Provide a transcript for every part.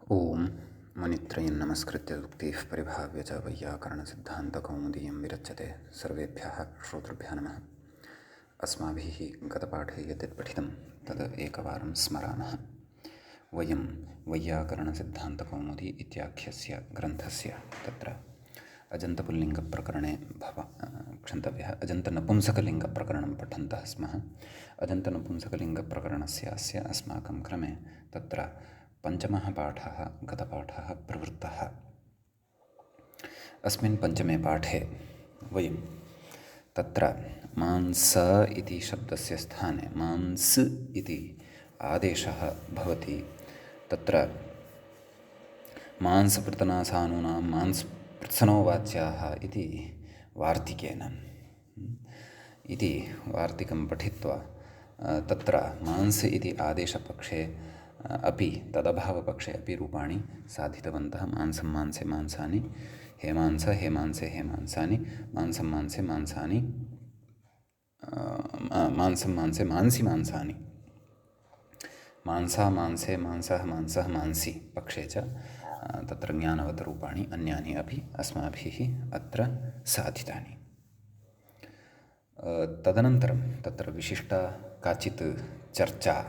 ओम मुनित्रयं नमस्कृत्य उक्तिः परिभाव्य च वैयाकरणसिद्धान्तकौमुदीयं विरच्यते सर्वेभ्यः श्रोतृभ्यः नमः। अस्माभिः गतपाठे यद्यत् पठितं तद् एकवारं स्मरामः। वयं वैयाकरणसिद्धान्तकौमुदी इत्याख्यस्य ग्रन्थस्य तत्र अजन्तपुल्लिङ्गप्रकरणे क्षन्तव्यः अजन्तनपुंसकलिङ्गप्रकरणं पठन्तः स्मः। अजन्तनपुंसकलिङ्गप्रकरणस्य अस्य अस्माकं क्रमे तत्र पञ्चमः पाठः गतपाठः प्रवृत्तः। अस्मिन् पञ्चमे पाठे वयं तत्र मांस इति शब्दस्य स्थाने मांस इति आदेशः भवति। तत्र मांसपृतनासानूनां मांसपृत्सनो वाच्याः इति वार्तिकेन इति वार्तिकं पठित्वा तत्र मांस इति आदेशपक्षे अपि तदभावपक्षे अपि रूपाणि साधितवन्तः। मांसं मांसे मांसानि, हेमांस हेमांसे हेमांसानि, मांसं मांसे मांसानि, मांसं मांसे मांसि मांसानि, मांसा मांसे मांसः मांसः मांसि पक्षे च तत्र ज्ञानवतरूपाणि अन्यानि अपि अस्माभिः अत्र साधितानि। तदनन्तरं तत्र विशिष्टा काचित् चर्चा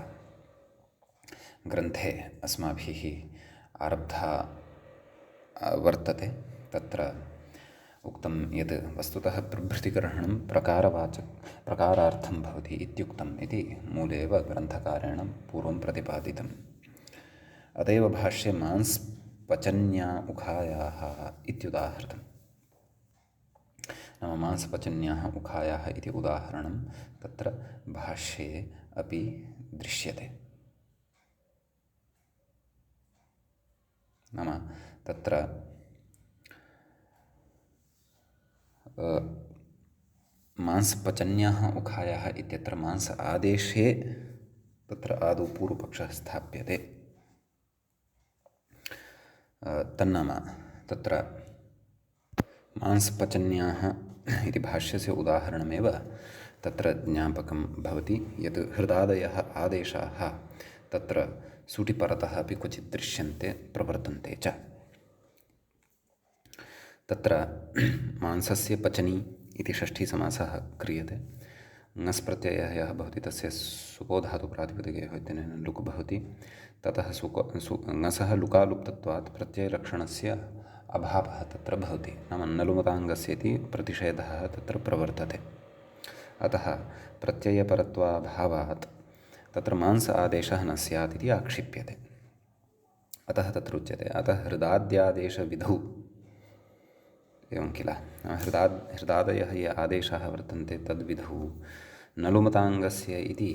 ग्रन्थे अस्माभिः आरब्धा वर्तते। तत्र उक्तं यत् वस्तुतः प्रभृतिग्रहणं प्रकारार्थं भवति इत्युक्तम् इति मूले एव ग्रन्थकारेण पूर्वं प्रतिपादितम्। अत एव भाष्ये मांसपचन्या उखायाः इत्युदाहृतम्। नाम मांसपचन्याः उखायाः इति उदाहरणं तत्र भाष्ये अपि दृश्यते। नाम तत्र मांसपचन्याः उखायाः इत्यत्र मांस आदेशे तत्र आदौ पूर्वपक्षः स्थाप्यते। तन्नाम तत्र मांसपचन्याः इति भाष्यस्य उदाहरणमेव तत्र ज्ञापकं भवति यत् हृदादयः आदेशाः तत्र सुटिपरतः अपि क्वचित् दृश्यन्ते प्रवर्तन्ते च। तत्र मांसस्य पचनी इति षष्ठीसमासः क्रियते। ङस् प्रत्ययः यः भवति तस्य सुको धातुप्रातिपदिके इत्यनेन लुक् भवति। ततः ङसः लुकालुप्तत्वात् प्रत्ययलक्षणस्य अभावः तत्र भवति। नाम नलुमताङ्गस्य इति प्रतिषेधः तत्र प्रवर्तते। अतः प्रत्ययपरत्वाभावात् तत्र मांस आदेशः न स्यात् इति आक्षिप्यते। अतः तत्र उच्यते अतः हृदाद्यादेशविधौ एवं किल हृदादयः ये आदेशाः वर्तन्ते तद्विधौ नलुमताङ्गस्य इति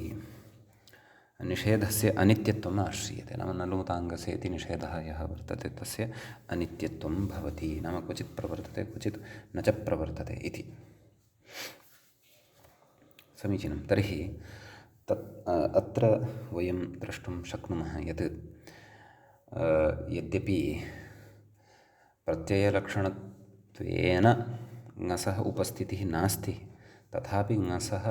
निषेधस्य अनित्यत्वम् आश्रीयते। नाम नलुमताङ्गस्य इति निषेधः यः वर्तते तस्य अनित्यत्वं भवति। नाम क्वचित् प्रवर्तते क्वचित् न च प्रवर्तते इति। समीचीनं। तर्हि अत्र वयं द्रष्टुं शक्नुमः यत् यद्यपि प्रत्ययलक्षणत्वेन ङसः उपस्थितिः नास्ति तथापि ङसः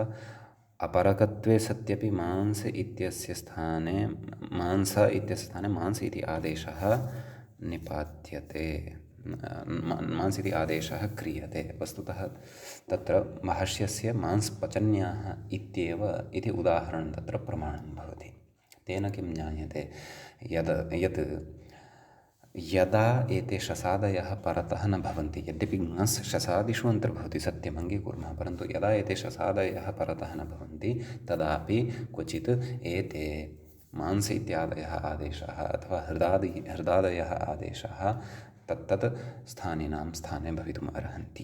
अपरकत्वे सत्यपि मांस इत्यस्य स्थाने मांस इति आदेशः निपात्यते। मांस इति आदेशः क्रियते। वस्तुतः तत्र भाष्यस्य मांसपचन्याः इत्येव इति उदाहरणं तत्र प्रमाणं भवति। तेन किं ज्ञायते यत् यदा एते शसादयः परतः न भवन्ति, यद्यपि ङस् शसादिषु अन्तर्भवति सत्यम् अङ्गीकुर्मः, परन्तु यदा एते शसादयः परतः न भवन्ति तदापि क्वचित् एते मांस इत्यादयः आदेशाः अथवा हृदादयः आदेशाः तत्तत् स्थानिनां स्थाने भवितुम् अर्हन्ति।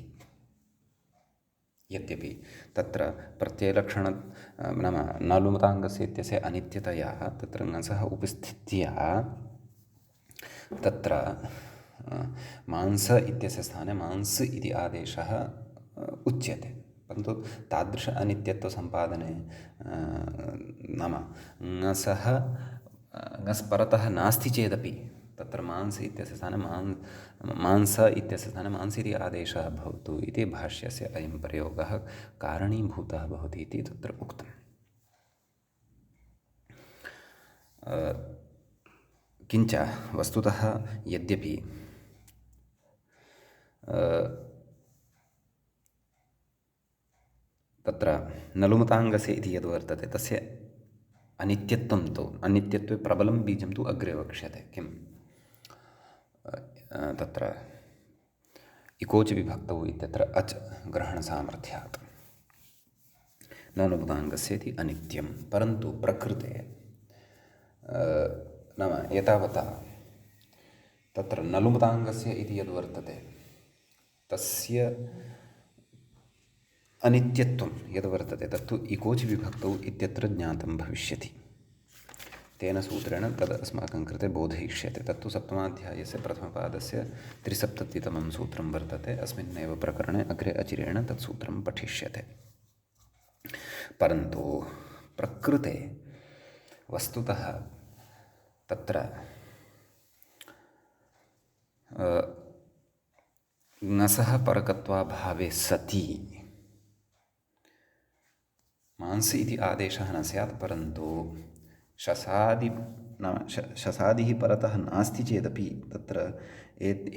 यद्यपि तत्र प्रत्ययलक्षण नाम नलुमताङ्गस्य इत्यस्य अनित्यतया तत्र ङसः उपस्थित्या तत्र मांस इत्यस्य स्थाने मांस इति आदेशः उच्यते। परन्तु तादृश अनित्यत्वसम्पादने नाम ङस् परतः नास्ति चेदपि तत्र मांस इत्यस्य स्थाने मांस इत्यस्य स्थाने मांस इति आदेशः भवतु इति भाष्यस्य अयं प्रयोगः कारणीभूतः भवति इति तत्र उक्तम्। किञ्च वस्तुतः यद्यपि तत्र नलुमताङ्गसे इति यद् वर्तते तस्य अनित्यत्वं तु अनित्यत्वे प्रबलं बीजं तु अग्रे वक्ष्यते किं तत्र इकोच विभक्तौ इत्यत्र अच् ग्रहणसामर्थ्यात् नलुमताङ्गस्य इति अनित्यं परन्तु प्रकृते नाम एतावता तत्र नलुमताङ्गस्य इति यद् वर्तते तस्य अनित्यत्वं यद् वर्तते तत्तु इकोच विभक्तौ इत्यत्र ज्ञातं भविष्यति तेन सूत्रेण तद् अस्माकं कृते बोधयिष्यते तत्तु सप्तमाध्यायस्य प्रथमपादस्य 373तमं सूत्रं वर्तते अस्मिन्नेव प्रकरणे अग्रे अचिरेण तत् सूत्रं पठिष्यते परन्तु प्रकृते वस्तुतः तत्र ङसः परकत्वाभावे सति मांसि इति आदेशः न स्यात् परन्तु शसादिः परतः नास्ति चेदपि तत्र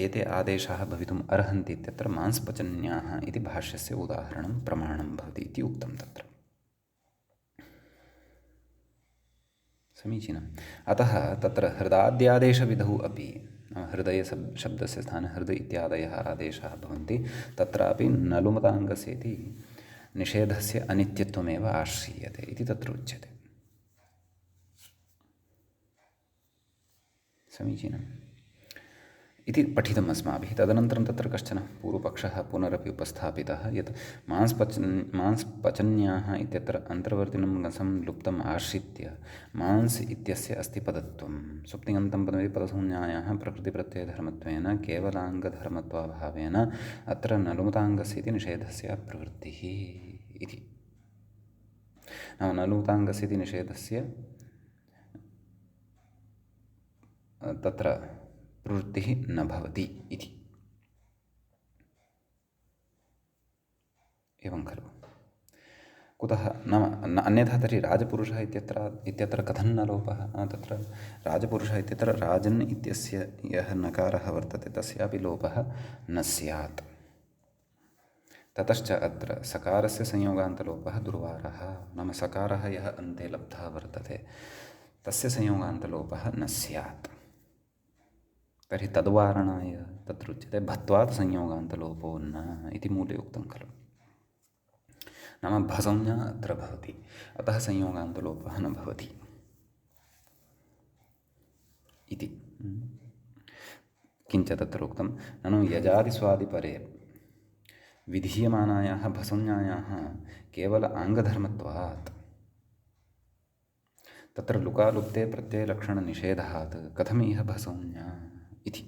एते आदेशाः भवितुम् अर्हन्ति इत्यत्र मांसपचन्याः इति भाष्यस्य उदाहरणं प्रमाणं भवति इति उक्तं तत्र समीचीनम् अतः तत्र हृदाद्यादेशविधौ अपि हृदयशब्दस्य स्थाने हृद इत्यादयः आदेशाः भवन्ति तत्रापि नलुमताङ्गस्य इति निषेधस्य अनित्यत्वमेव आश्रीयते इति तत्र उच्यते समीचीनम् इति पठितम् अस्माभिः तदनन्तरं तत्र कश्चन पूर्वपक्षः पुनरपि उपस्थापितः यत् मांसपचन्याः इत्यत्र अन्तर्वर्तिनं ङसं लुप्तम् आश्रित्य मांस् इत्यस्य अस्ति पदत्वं सुप्तिङन्तं पदमिति पदसंज्ञायाः प्रकृतिप्रत्ययधर्मत्वेन केवलाङ्गधर्मत्वाभावेन अत्र नलुमताङ्गस्य इति निषेधस्य प्रवृत्तिः इति नाम नलुमताङ्गस्य इति निषेधस्य तत्र प्रवृत्तिः न भवति इति एवं खलु कुतः नाम अन्यथा तर्हि राजपुरुषः इत्यत्र कथं न लोपः तत्र राजपुरुषः इत्यत्र राजन् इत्यस्य यः नकारः वर्तते तस्यापि लोपः न स्यात् ततश्च अत्र सकारस्य संयोगान्तलोपः दुर्वारः नाम सकारः यः अन्ते लब्धः वर्तते तस्य संयोगान्तलोपः न स्यात् तर्हि तद्वारणाय तत्र उच्यते भत्वात् संयोगान्तलोपो न इति मूले उक्तं खलु नाम भसंज्ञा अत्र भवति अतः संयोगान्तलोपः न भवति इति किञ्च तत्र उक्तं ननु यजादिस्वादिपरे विधीयमानायाः भसंज्ञायाः केवल आङ्गधर्मत्वात् तत्र लुकालुप्ते प्रत्ययलक्षणनिषेधात् कथमिह भसंज्ञा इति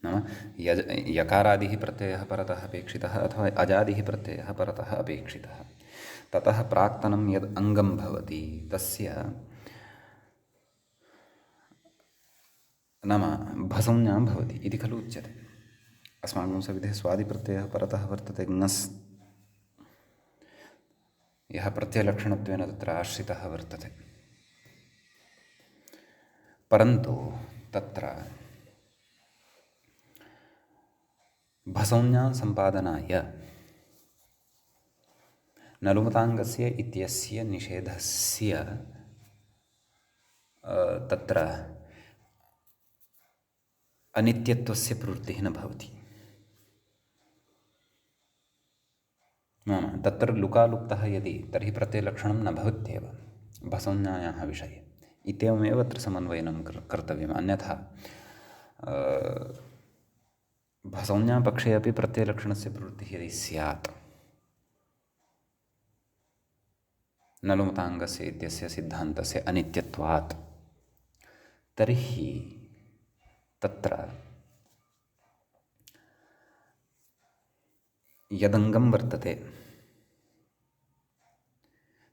नाम यकारादिः प्रत्ययः परतः अपेक्षितः अथवा अजादिः प्रत्ययः परतः अपेक्षितः ततः प्राक्तनं यद् अङ्गं भवति तस्य नाम भसंज्ञा भवति इति खलु उच्यते अस्माकं सविधे स्वादिप्रत्ययः परतः वर्तते ङस् यः प्रत्ययलक्षणत्वेन तत्र आश्रितः वर्तते परन्तु तत्र भसंज्ञा सम्पादनाय नलुमताङ्गस्य इत्यस्य निषेधस्य तत्र अनित्यत्वस्य प्रवृत्तिः न भवति नाम तत्र लुकालुप्तः यदि तर्हि प्रत्ययलक्षणं न भवत्येव भसंज्ञायाः विषये इत्येवमेव अत्र समन्वयनं कर्तव्यम् अन्यथा भसंज्ञापक्षे अपि प्रत्ययलक्षणस्य प्रवृत्तिः यदि स्यात् नलुमताङ्गस्य इत्यस्य सिद्धान्तस्य अनित्यत्वात् तर्हि तत्र यदङ्गं वर्तते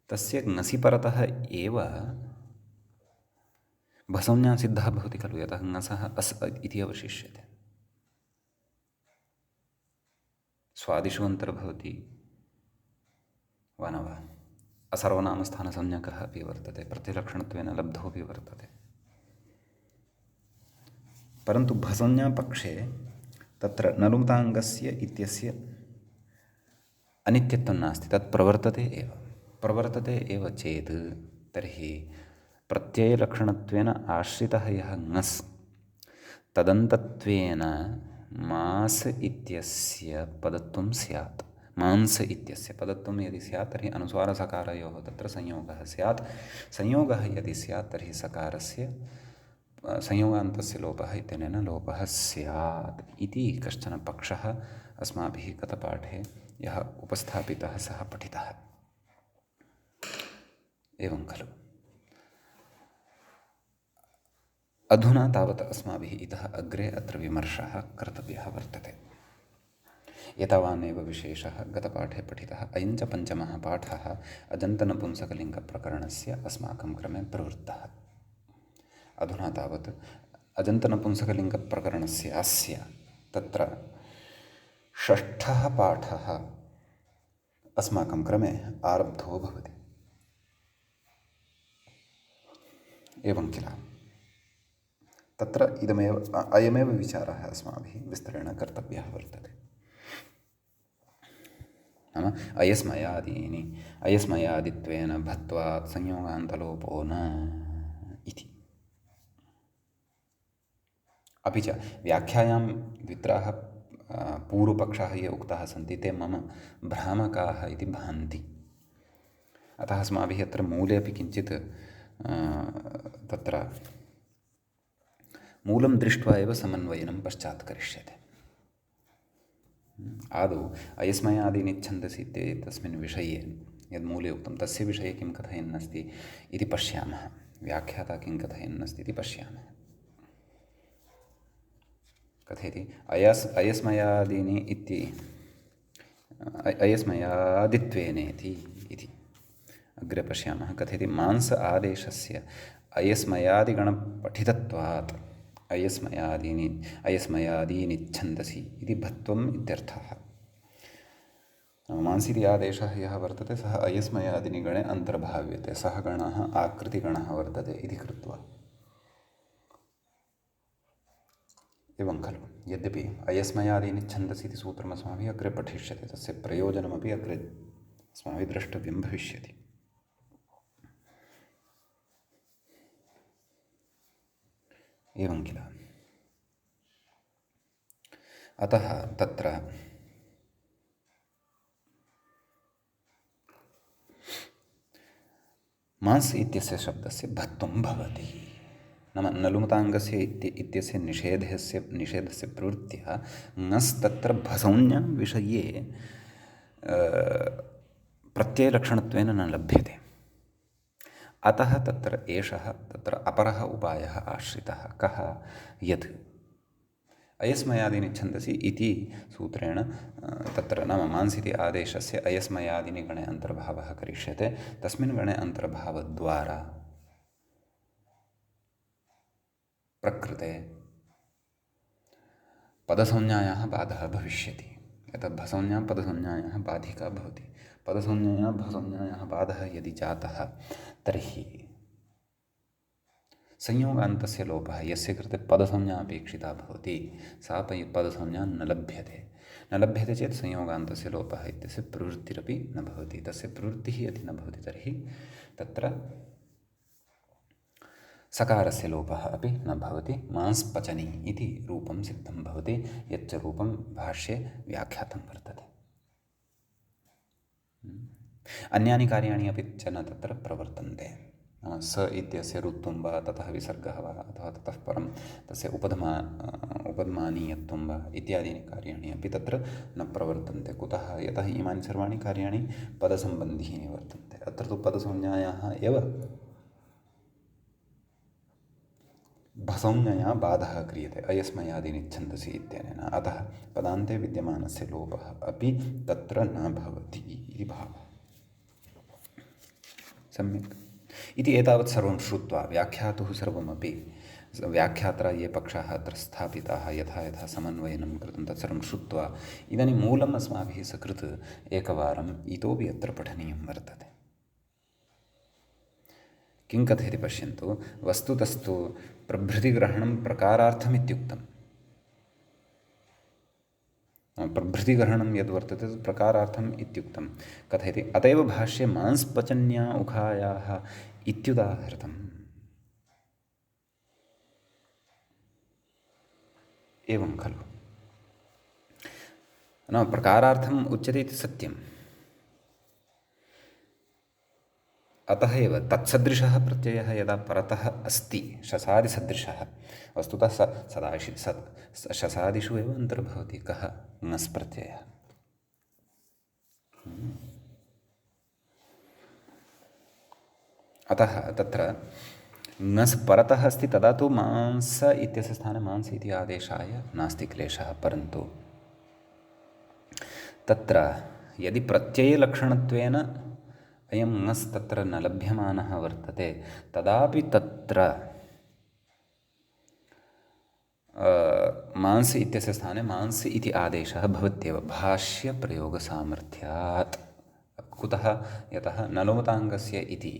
तस्य ङसि परतः एव भसंज्ञा सिद्धः भवति खलु यतः ङसः अस् इति अवशिष्यते स्वादिषु अन्तर्भवति वा न वा असर्वनामस्थानसंज्ञकः अपि वर्तते, प्रत्ययलक्षणत्वेन लब्धोऽपि वर्तते। परन्तु भसंज्ञापक्षे तत्र नलुताङ्गस्य इत्यस्य अनित्यत्वं नास्ति, तत् प्रवर्तते एव चेत् तर्हि प्रत्ययलक्षणत्वेन आश्रितः यः ङस् तदन्तत्वेन मास् इत्यस्य पदत्वं स्यात्। मांस इत्यस्य पदत्वं यदि स्यात् तर्हि अनुस्वारसकारयोः तत्र संयोगः स्यात्। संयोगः यदि स्यात् तर्हि सकारस्य संयोगान्तस्य लोपः इत्यनेन लोपः स्यात् इति कश्चन पक्षः अस्माभिः गतपाठे यः उपस्थापितः सः पठितः। एवं खलु। अधुना तावत् अस्माभिः इतः अग्रे अत्र विमर्शः कर्तव्यः वर्तते। एतावानेव विशेषः गतपाठे पठितः। अयञ्च पञ्चमः पाठः अजन्तनपुंसकलिङ्गप्रकरणस्य अस्माकं क्रमे प्रवृत्तः। अधुना तावत् अजन्तनपुंसकलिङ्गप्रकरणस्य अस्य तत्र षष्ठः पाठः अस्माकं क्रमे आरब्धो भवति। एवं किल। तत्र अयमेव विचारः अस्माभिः विस्तरेण कर्तव्यः वर्तते। नाम अयस्मयादित्वेन भत्वात् संयोगान्तलोपो न इति। अपि च व्याख्यायां द्वित्राः पूर्वपक्षाः ये उक्ताः सन्ति ते मम भ्रामकाः इति भान्ति। अतः अस्माभिः अत्र मूले अपि किञ्चित् तत्र मूलं दृष्ट्वा एव समन्वयनं पश्चात् करिष्यते। आदौ अयस्मयादीनि छन्दसि ते तस्मिन् विषये यद् मूले उक्तं तस्य विषये किं कथयन् अस्ति इति पश्यामः। व्याख्याता किं कथयन् अस्ति इति पश्यामः। कथयति अयस्मयादीनि इति अयस्मयादित्वेनेति इति अग्रे पश्यामः। कथयति मांस आदेशस्य अयस्मयादिगणपठितत्वात् अयस्मयादीनि छन्दसि इति भत्वम् इत्यर्थः। मांसिति आदेशः यः वर्तते सः अयस्मयादिनि गणे अन्तर्भाव्यते। सः गणः आकृतिगणः वर्तते इति कृत्वा। एवं खलु। यद्यपि अयस्मयादीनि छन्दसि इति सूत्रम् अस्माभिः अग्रे पठिष्यते, तस्य प्रयोजनमपि अग्रे अस्माभिः द्रष्टव्यं भविष्यति। एवं किल। अतः तत्र मांस इत्यस्य शब्दस्य भत्वं भवति। नाम नलुमताङ्गस्य इत्यस्य निषेधस्य प्रवृत्त्या ङस् तत्र भसंज्ञा विषये प्रत्ययलक्षणत्वेन न लभ्यते। अतः तत्र एषः तत्र अपरः उपायः आश्रितः। कः? यत् अयस्मयादीनि छन्दसि इति सूत्रेण तत्र नाम मांसिति आदेशस्य अयस्मयादीनि गणे अन्तर्भावः करिष्यते। तस्मिन् गणे अन्तर्भावद्वारा प्रकृते पदसंज्ञायाः बाधः भविष्यति। यतः भसंज्ञा पदसंज्ञायाः बाधिका भवति। पदसंज्ञायाः भसंज्ञायाः बाधः यदि जातः तर्हि संयोगान्तस्य लोपः यस्य कृते पदसंज्ञा अपेक्षिता भवति सा पदसंज्ञा न लभ्यते चेत् संयोगान्तस्य लोपः इत्यस्य प्रवृत्तिरपि न भवति। तस्य प्रवृत्तिः यदि न भवति तर्हि तत्र सकारस्य लोपः अपि न भवति। मांस्पचनी इति रूपं सिद्धं भवति, यच्च रूपं भाष्ये व्याख्यातं वर्तते। अन्यानि कार्याणि अपि च न तत्र प्रवर्तन्ते। स इत्यस्य ऋत्वं वा ततः विसर्गः वा अथवा ततः परं तस्य उपधमानीयत्वं वा इत्यादीनि कार्याणि अपि तत्र न प्रवर्तन्ते। कुतः? यतः इमानि सर्वाणि कार्याणि पदसम्बन्धीनि वर्तन्ते। अत्र तु पदसंज्ञायाः एव भसंज्ञया बाधः क्रियते अयस्मयादीनि छन्दसि इत्यनेन। अतः पदान्ते विद्यमानस्य लोपः अपि तत्र न भवति इति भावः। सम्यक्। इति एतावत् सर्वं श्रुत्वा व्याख्यातुः सर्वमपि व्याख्यात्रा ये पक्षाः अत्र स्थापिताः यथा यथा समन्वयनं कृतं तत्सर्वं श्रुत्वा इदानीं मूलम् अस्माभिः सकृत् एकवारम् इतोपि अत्र पठनीयं वर्तते। किं कथयति पश्यन्तु, वस्तुतस्तु प्रभृतिग्रहणं प्रकारार्थमित्युक्तं। प्रभृतिग्रहणं यद्वर्तते तत् प्रकारार्थम् इत्युक्तं कथयति। अत एव भाष्ये मांसपचन्या उखायाः इत्युदाहृतम्। एवं खलु, नाम प्रकारार्थम् उच्यते इति सत्यम्। अतः एव तत्सदृशः प्रत्ययः यदा परतः अस्ति, शसादिसदृशः, वस्तुतः शसादिषु एव अन्तर्भवति। कः? ङस् प्रत्ययः। अतः तत्र ङस् परतः अस्ति, तदा तु मांस इत्यस्य स्थाने मांस इति आदेशाय नास्ति क्लेशः। परन्तु तत्र यदि प्रत्ययलक्षणत्वेन अयं ङस् तत्र न लभ्यमानः वर्तते, तदापि तत्र मांस इत्यस्य स्थाने मांस इति आदेशः भवत्येव भाष्यप्रयोगसामर्थ्यात्। कुतः? यतः नलोमताङ्गस्य इति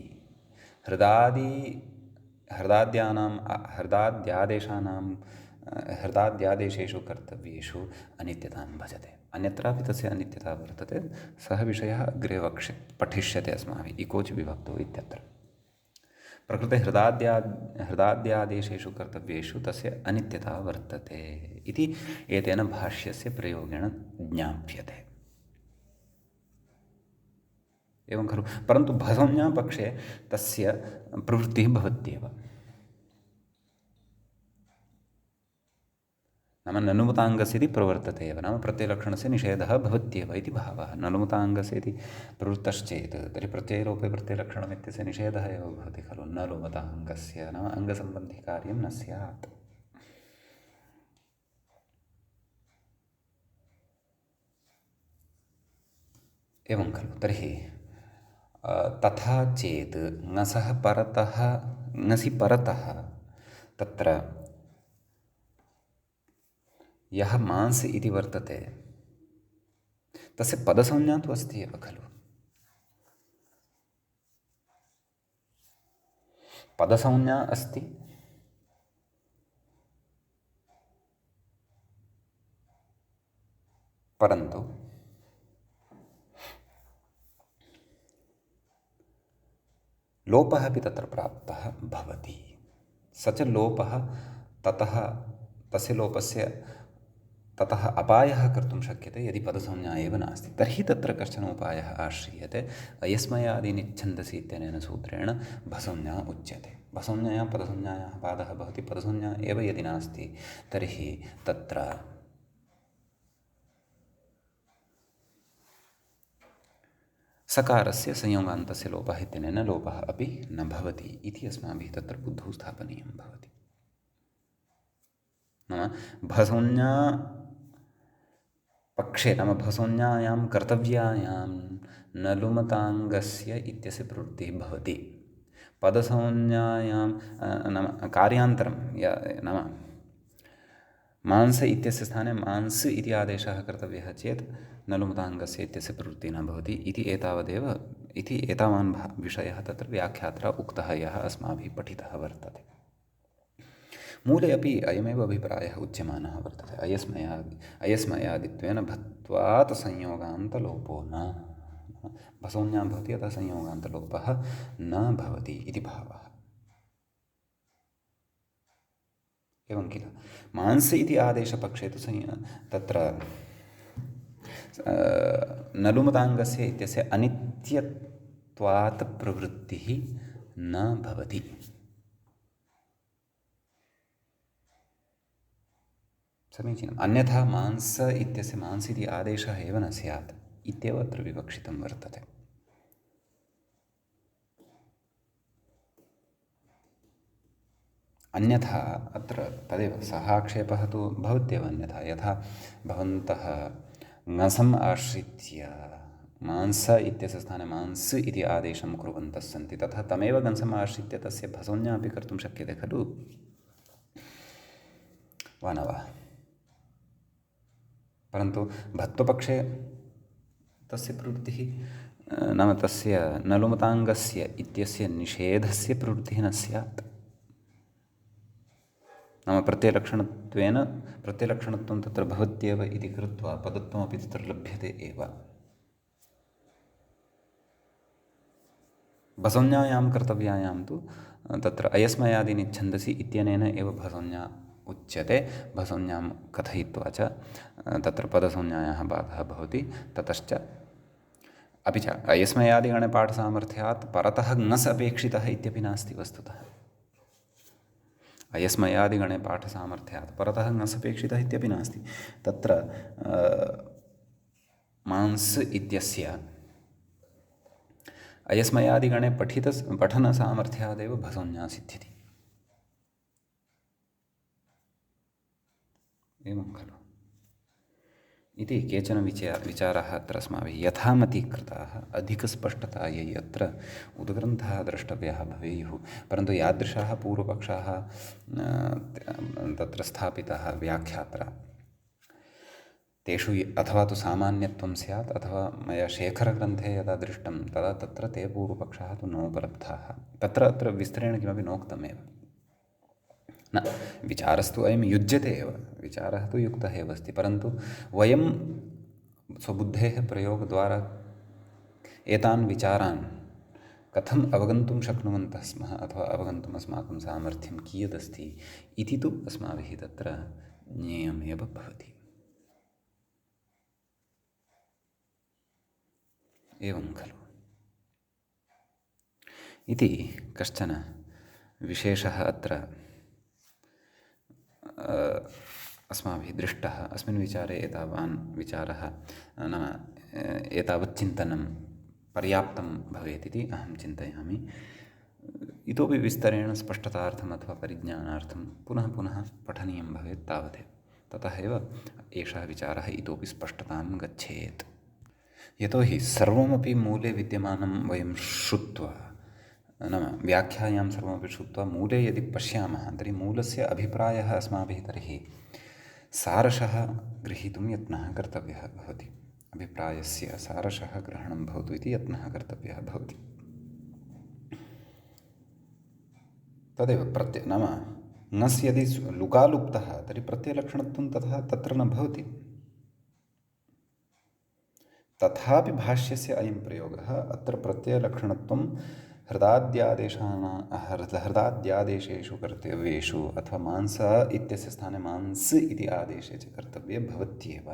हृदाद्यादेशेषु कर्तव्येषु अनित्यतां भजते। अन्यत्रापि तस्य अनित्यता वर्तते। सः विषयः अग्रे पठिष्यते अस्माभिः इकोच विभक्तौ इत्यत्र। प्रकृते हृदाद्यादेशेषु कर्तव्येषु तस्य अनित्यता वर्तते इति एतेन भाष्यस्य प्रयोगेण ज्ञाप्यते। एवं खलु। परन्तु भसंज्ञापक्षे तस्य प्रवृत्तिः भवत्येव। नाम ननुमताङ्गस्य इति प्रवर्तते एव, नाम प्रत्ययलक्षणस्य निषेधः भवत्येव इति भावः। ननुमताङ्गस्य इति प्रवृत्तश्चेत् तर्हि प्रत्ययलोपे प्रत्ययलक्षणम् इत्यस्य निषेधः एव भवति खलु। न लोमताङ्गस्य, नाम अङ्गसम्बन्धिकार्यं न स्यात्। एवं खलु। तर्हि तथा चेत् ङसि परतः तत्र यः मांस इति वर्तते तस्य पदसंज्ञा तु अस्ति एव खलु। पदसंज्ञा अस्ति, परन्तु लोपः अपि तत्र प्राप्तः भवति। स च लोपः तस्य लोपस्य ततः अपायः कर्तुं शक्यते यदि पदसंज्ञा एव नास्ति। तर्हि तत्र कश्चन उपायः आश्रीयते। अयस्मयादिनिच्छन्दसि इत्यनेन सूत्रेण भसंज्ञा उच्यते। भसंज्ञायां पदसंज्ञायाः पादः भवति। पदसंज्ञा एव यदि नास्ति तर्हि तत्र सकारस्य संयोगान्तस्य लोपः इत्यनेन लोपः अपि न भवति इति अस्माभिः तत्र बुद्धौ स्थापनीयं भवति। नाम भसंज्ञा पक्षे, नाम भसंज्ञायां कर्तव्यायां नलुमताङ्गस्य इत्यस्य प्रवृत्तिः भवति। पदसंज्ञायां नाम कार्यान्तरं नाम मांस इत्यस्य स्थाने मांस इति आदेशः कर्तव्यः चेत् नलुमताङ्गस्य इत्यस्य प्रवृत्तिः न भवति इति एतावान् विषयः तत्र व्याख्यात्रा उक्तः, यः अस्माभिः पठितः वर्तते। मूले अपि अयमेव अभिप्रायः उच्यमानः वर्तते। अयस्मयादित्वेन भत्वात् संयोगान्तलोपो न। भसंज्ञा भवति, अतः संयोगान्तलोपः न भवति इति भावः। एवं किल। मांस इति आदेशपक्षे तु तत्र नलुमताङ्गस्य इत्यस्य अनित्यत्वात् प्रवृत्तिः न भवति। समीचीनम्। अन्यथा मांस इत्यस्य मांस इति आदेशः एव न स्यात् इत्येव अत्र विवक्षितं वर्तते। अन्यथा अत्र तदेव सः आक्षेपः तु भवत्येव। अन्यथा यथा भवन्तः ङसम् आश्रित्य मांस इत्यस्य स्थाने मांस इति आदेशं कुर्वन्तः सन्ति, तथा तमेव ङसम् आश्रित्य तस्य भसंज्ञा अपि कर्तुं शक्यते खलु, वा न वा? परन्तु भत्वपक्षे तस्य प्रवृत्तिः नाम तस्य नलुमताङ्गस्य इत्यस्य निषेधस्य प्रवृत्तिः न स्यात्। नाम प्रत्ययलक्षणत्वं तत्र भवत्येव इति कृत्वा पदत्वमपि तत्र लभ्यते एव। भसंज्ञायां कर्तव्यायां तु तत्र अयस्मयादीनि छन्दसि इत्यनेन एव भसंज्ञा उच्यते। भसंज्ञां कथयित्वा च तत्र पदसंज्ञायाः बाधः भवति। ततश्च अपि च अयस्मयादिगणे पाठसामर्थ्यात् परतः ङस् अपेक्षितः इत्यपि नास्ति वस्तुतः। अयस्मयादिगणे पाठसामर्थ्यात् परतः ङस् अपेक्षितः इत्यपि नास्ति। तत्र मांस् इत्यस्य अयस्मयादिगणे पठनसामर्थ्यादेव भसंज्ञा सिद्ध्यति। एवं खलु इति केचन विचाराः अत्र अस्माभिः यथामति कृताः। अधिकस्पष्टतायै अत्र उद्ग्रन्थाः द्रष्टव्याः भवेयुः। परन्तु यादृशाः पूर्वपक्षाः तत्र स्थापिताः व्याख्यात्रा, तेषु अथवा तु सामान्यत्वं स्यात् अथवा मया शेखरग्रन्थे यदा दृष्टं तदा तत्र ते पूर्वपक्षाः तु नोपलब्धाः। अत्र विस्तरेण किमपि नोक्तमेव न। विचारस्तु अयं युज्यते एव, विचारः तु युक्तः एव अस्ति, परन्तु वयं स्वबुद्धेः प्रयोगद्वारा एतान् विचारान् कथम् अवगन्तुं शक्नुवन्तः स्मः अथवा अवगन्तुम् अस्माकं सामर्थ्यं कियदस्ति इति तु अस्माभिः तत्र ज्ञेयमेव भवति। एवं खलु इति कश्चन विशेषः अत्र अस्माभिः दृष्टः। अस्मिन् विचारे एतावान् विचारः नाम एतावत् चिन्तनं पर्याप्तं भवेत् इति अहं चिन्तयामि। इतोपि विस्तरेण स्पष्टतार्थम् अथवा परिज्ञानार्थं पुनः पुनः पठनीयं भवेत् तावदेव। ततः एव एषः विचारः इतोपि स्पष्टतां गच्छेत्। यतोहि सर्वमपि मूले विद्यमानं वयं श्रुत्वा नाम व्याख्यायां सर्वमपि श्रुत्वा मूले यदि पश्यामः तर्हि मूलस्य अभिप्रायः अस्माभिः तर्हि सारशः गृहीतुं यत्नः कर्तव्यः भवति। अभिप्रायस्य सारशः ग्रहणं भवतु इति यत्नः कर्तव्यः भवति। तदेव नाम ङस् यदि लुकालुप्तः तर्हि प्रत्ययलक्षणत्वं तथा तत्र न भवति। तथापि भाष्यस्य अयं प्रयोगः अत्र प्रत्ययलक्षणत्वं हृदाद्यादेशेषु कर्तव्येषु अथवा मांस इत्यस्य स्थाने मांस् इति आदेशे च कर्तव्ये भवत्येव।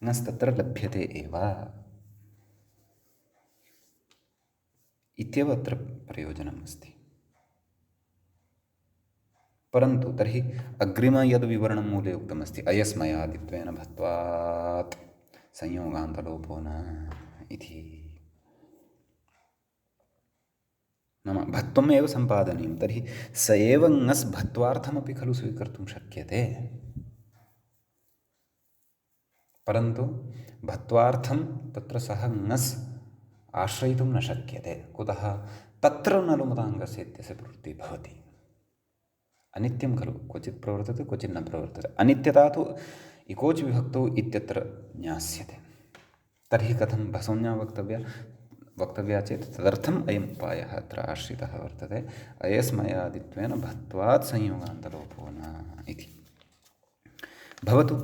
ङस् तत्र लभ्यते एव इत्येव अत्र प्रयोजनम् अस्ति। परन्तु तर्हि अग्रिम यद् विवरणं मूले उक्तमस्ति अयस्मयादित्वेन भत्वात् संयोगान्तलोपो न इति, नाम भत्वम् एव सम्पादनीयं। तर्हि स एव ङस् भत्वार्थमपि खलु स्वीकर्तुं शक्यते, परन्तु भत्वार्थं तत्र सः ङस् आश्रयितुं न शक्यते। कुतः? तत्र नलुमताङ्गस्य इत्यस्य प्रवृत्तिः भवति। अनित्यं खलु, क्वचित् प्रवर्तते क्वचित् न प्रवर्तते। अनित्यता तु इकोच् विभक्तौ इत्यत्र ज्ञास्यते। तर्हि कथं भसंज्ञा वक्तव्या चेत् तदर्थम् अयम् उपायः अत्र आश्रितः वर्तते। अयस्मयादित्वेन भत्वात् संयोगान्तलोपो न इति। भवतु,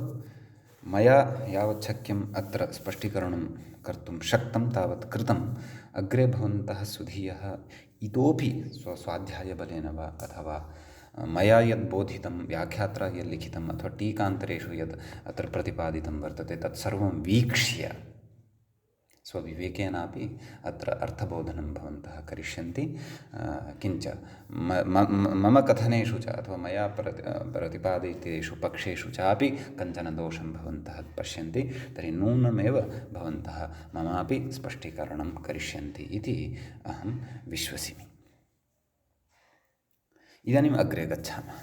मया यावत् शक्यम् अत्र स्पष्टीकरणं कर्तुं शक्तं तावत् कृतम्। अग्रे भवन्तः स्वधीयः इतोपि स्वस्वाध्यायबलेन वा अथवा मया यद् बोधितं व्याख्यात्रा यद् लिखितम् अथवा टीकान्तरेषु यद् अत्र प्रतिपादितं वर्तते तत्सर्वं वीक्ष्य स्वविवेकेनापि अत्र अर्थबोधनं भवन्तः करिष्यन्ति। किञ्च मम कथनेषु च अथवा मया प्रतिपादितेषु पक्षेषु चापि कञ्चन दोषं भवन्तः पश्यन्ति तर्हि नूनमेव भवन्तः ममापि स्पष्टीकरणं करिष्यन्ति इति अहं विश्वसिमि। इदानीम् अग्रे गच्छामः।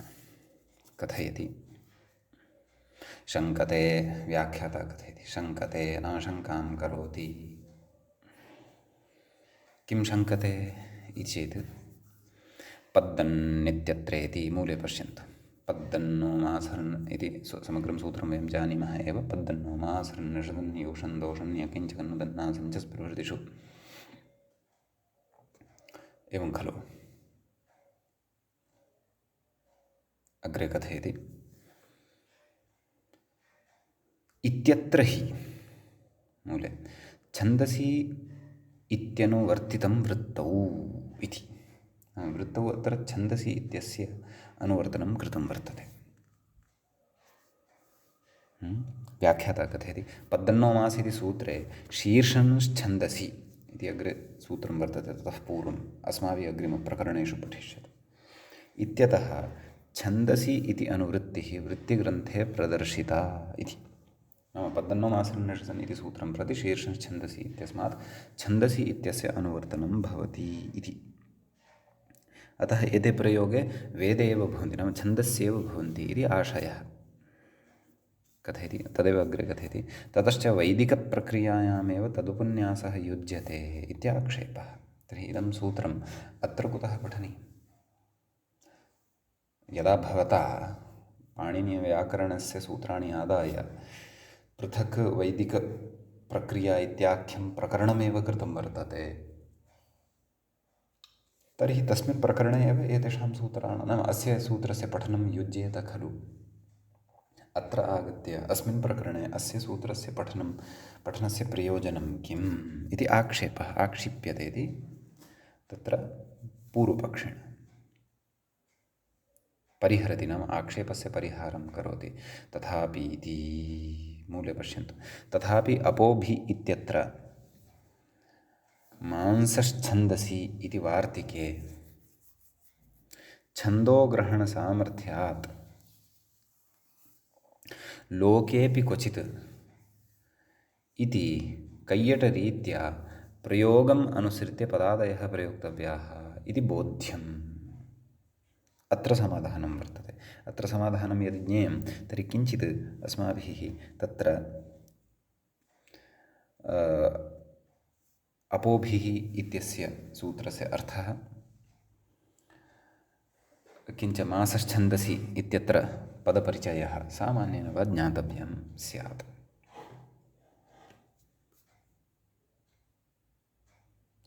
कथयति शङ्कते, व्याख्याता कथयति शङ्कते नाम शङ्कां करोति। किं शङ्कते इति चेत् पद्दन्नित्यत्रेति मूले पश्यन्तु। पद्दन्नो मासरन् इति समग्रं सूत्रं वयं जानीमः एव। पद्दन्नो मासरन् निषदन् योषन् दोषन् यकिञ्चकन्नुदन्नासं च स्पृहृतिषु, एवं खलु। अग्रे कथयति, इत्यत्र हि मूले छन्दसि इत्यनुवर्तितं वृत्तौ इति। वृत्तौ अत्र छन्दसि इत्यस्य अनुवर्तनं कृतं वर्तते। व्याख्याता कथयति, पद्दन्नोमास इति सूत्रे शीर्षंश्छन्दसि इति अग्रे सूत्रं वर्तते, ततः पूर्वम् अस्माभिः अग्रिमप्रकरणेषु पठिष्यते। इत्यतः छन्दसि इति अनुवृत्तिः वृत्तिग्रन्थे प्रदर्शिता इति। नाम पद्दन्नोमासन्निषदन् इति सूत्रं प्रति शीर्षंश्छन्दसि इत्यस्मात् छन्दसि इत्यस्य अनुवर्तनं भवति इति। अतः एते प्रयोगे वेदे एव भवन्ति, नाम छन्दस्येव भवन्ति इति आशयः। कथयति, तदेव अग्रे कथयति, ततश्च वैदिकप्रक्रियायामेव तदुपन्यासः युज्यते इत्याक्षेपः। तर्हि इदं सूत्रम् अत्र कुतः पठनीयं? यदा भवता पाणिनीयव्याकरणस्य सूत्राणि आदाय पृथक् वैदिकप्रक्रिया इत्याख्यं प्रकरणमेव कृतं वर्तते, तर्हि तस्मिन् प्रकरणे एव एतेषां सूत्राणां, नाम अस्य सूत्रस्य पठनं युज्येत खलु। अत्र आगत्य अस्मिन् प्रकरणे अस्य सूत्रस्य पठनस्य प्रयोजनं किम् इति आक्षेपः आक्षिप्यते इति तत्र पूर्वपक्षेण परिहरति, नाम आक्षेपस्य परिहारं करोति। तथापि इति मूले पश्यन्तु, तथापि अपोभि इत्यत्र मांसश्छन्दसि इति वार्तिके छन्दोग्रहणसामर्थ्यात् लोकेऽपि क्वचित् इति कैयटरीत्या प्रयोगम् अनुसृत्य पदादयः प्रयोक्तव्याः इति बोध्यम्। अत्र समाधानं वर्तते। अत्र समाधानं यदि ज्ञेयं तर्हि किञ्चित् अस्माभिः तत्र अपोभिः इत्यस्य सूत्रस्य अर्थः, किञ्च मासश्छन्दसि इत्यत्र पदपरिचयः सामान्येन वा ज्ञातव्यं स्यात्।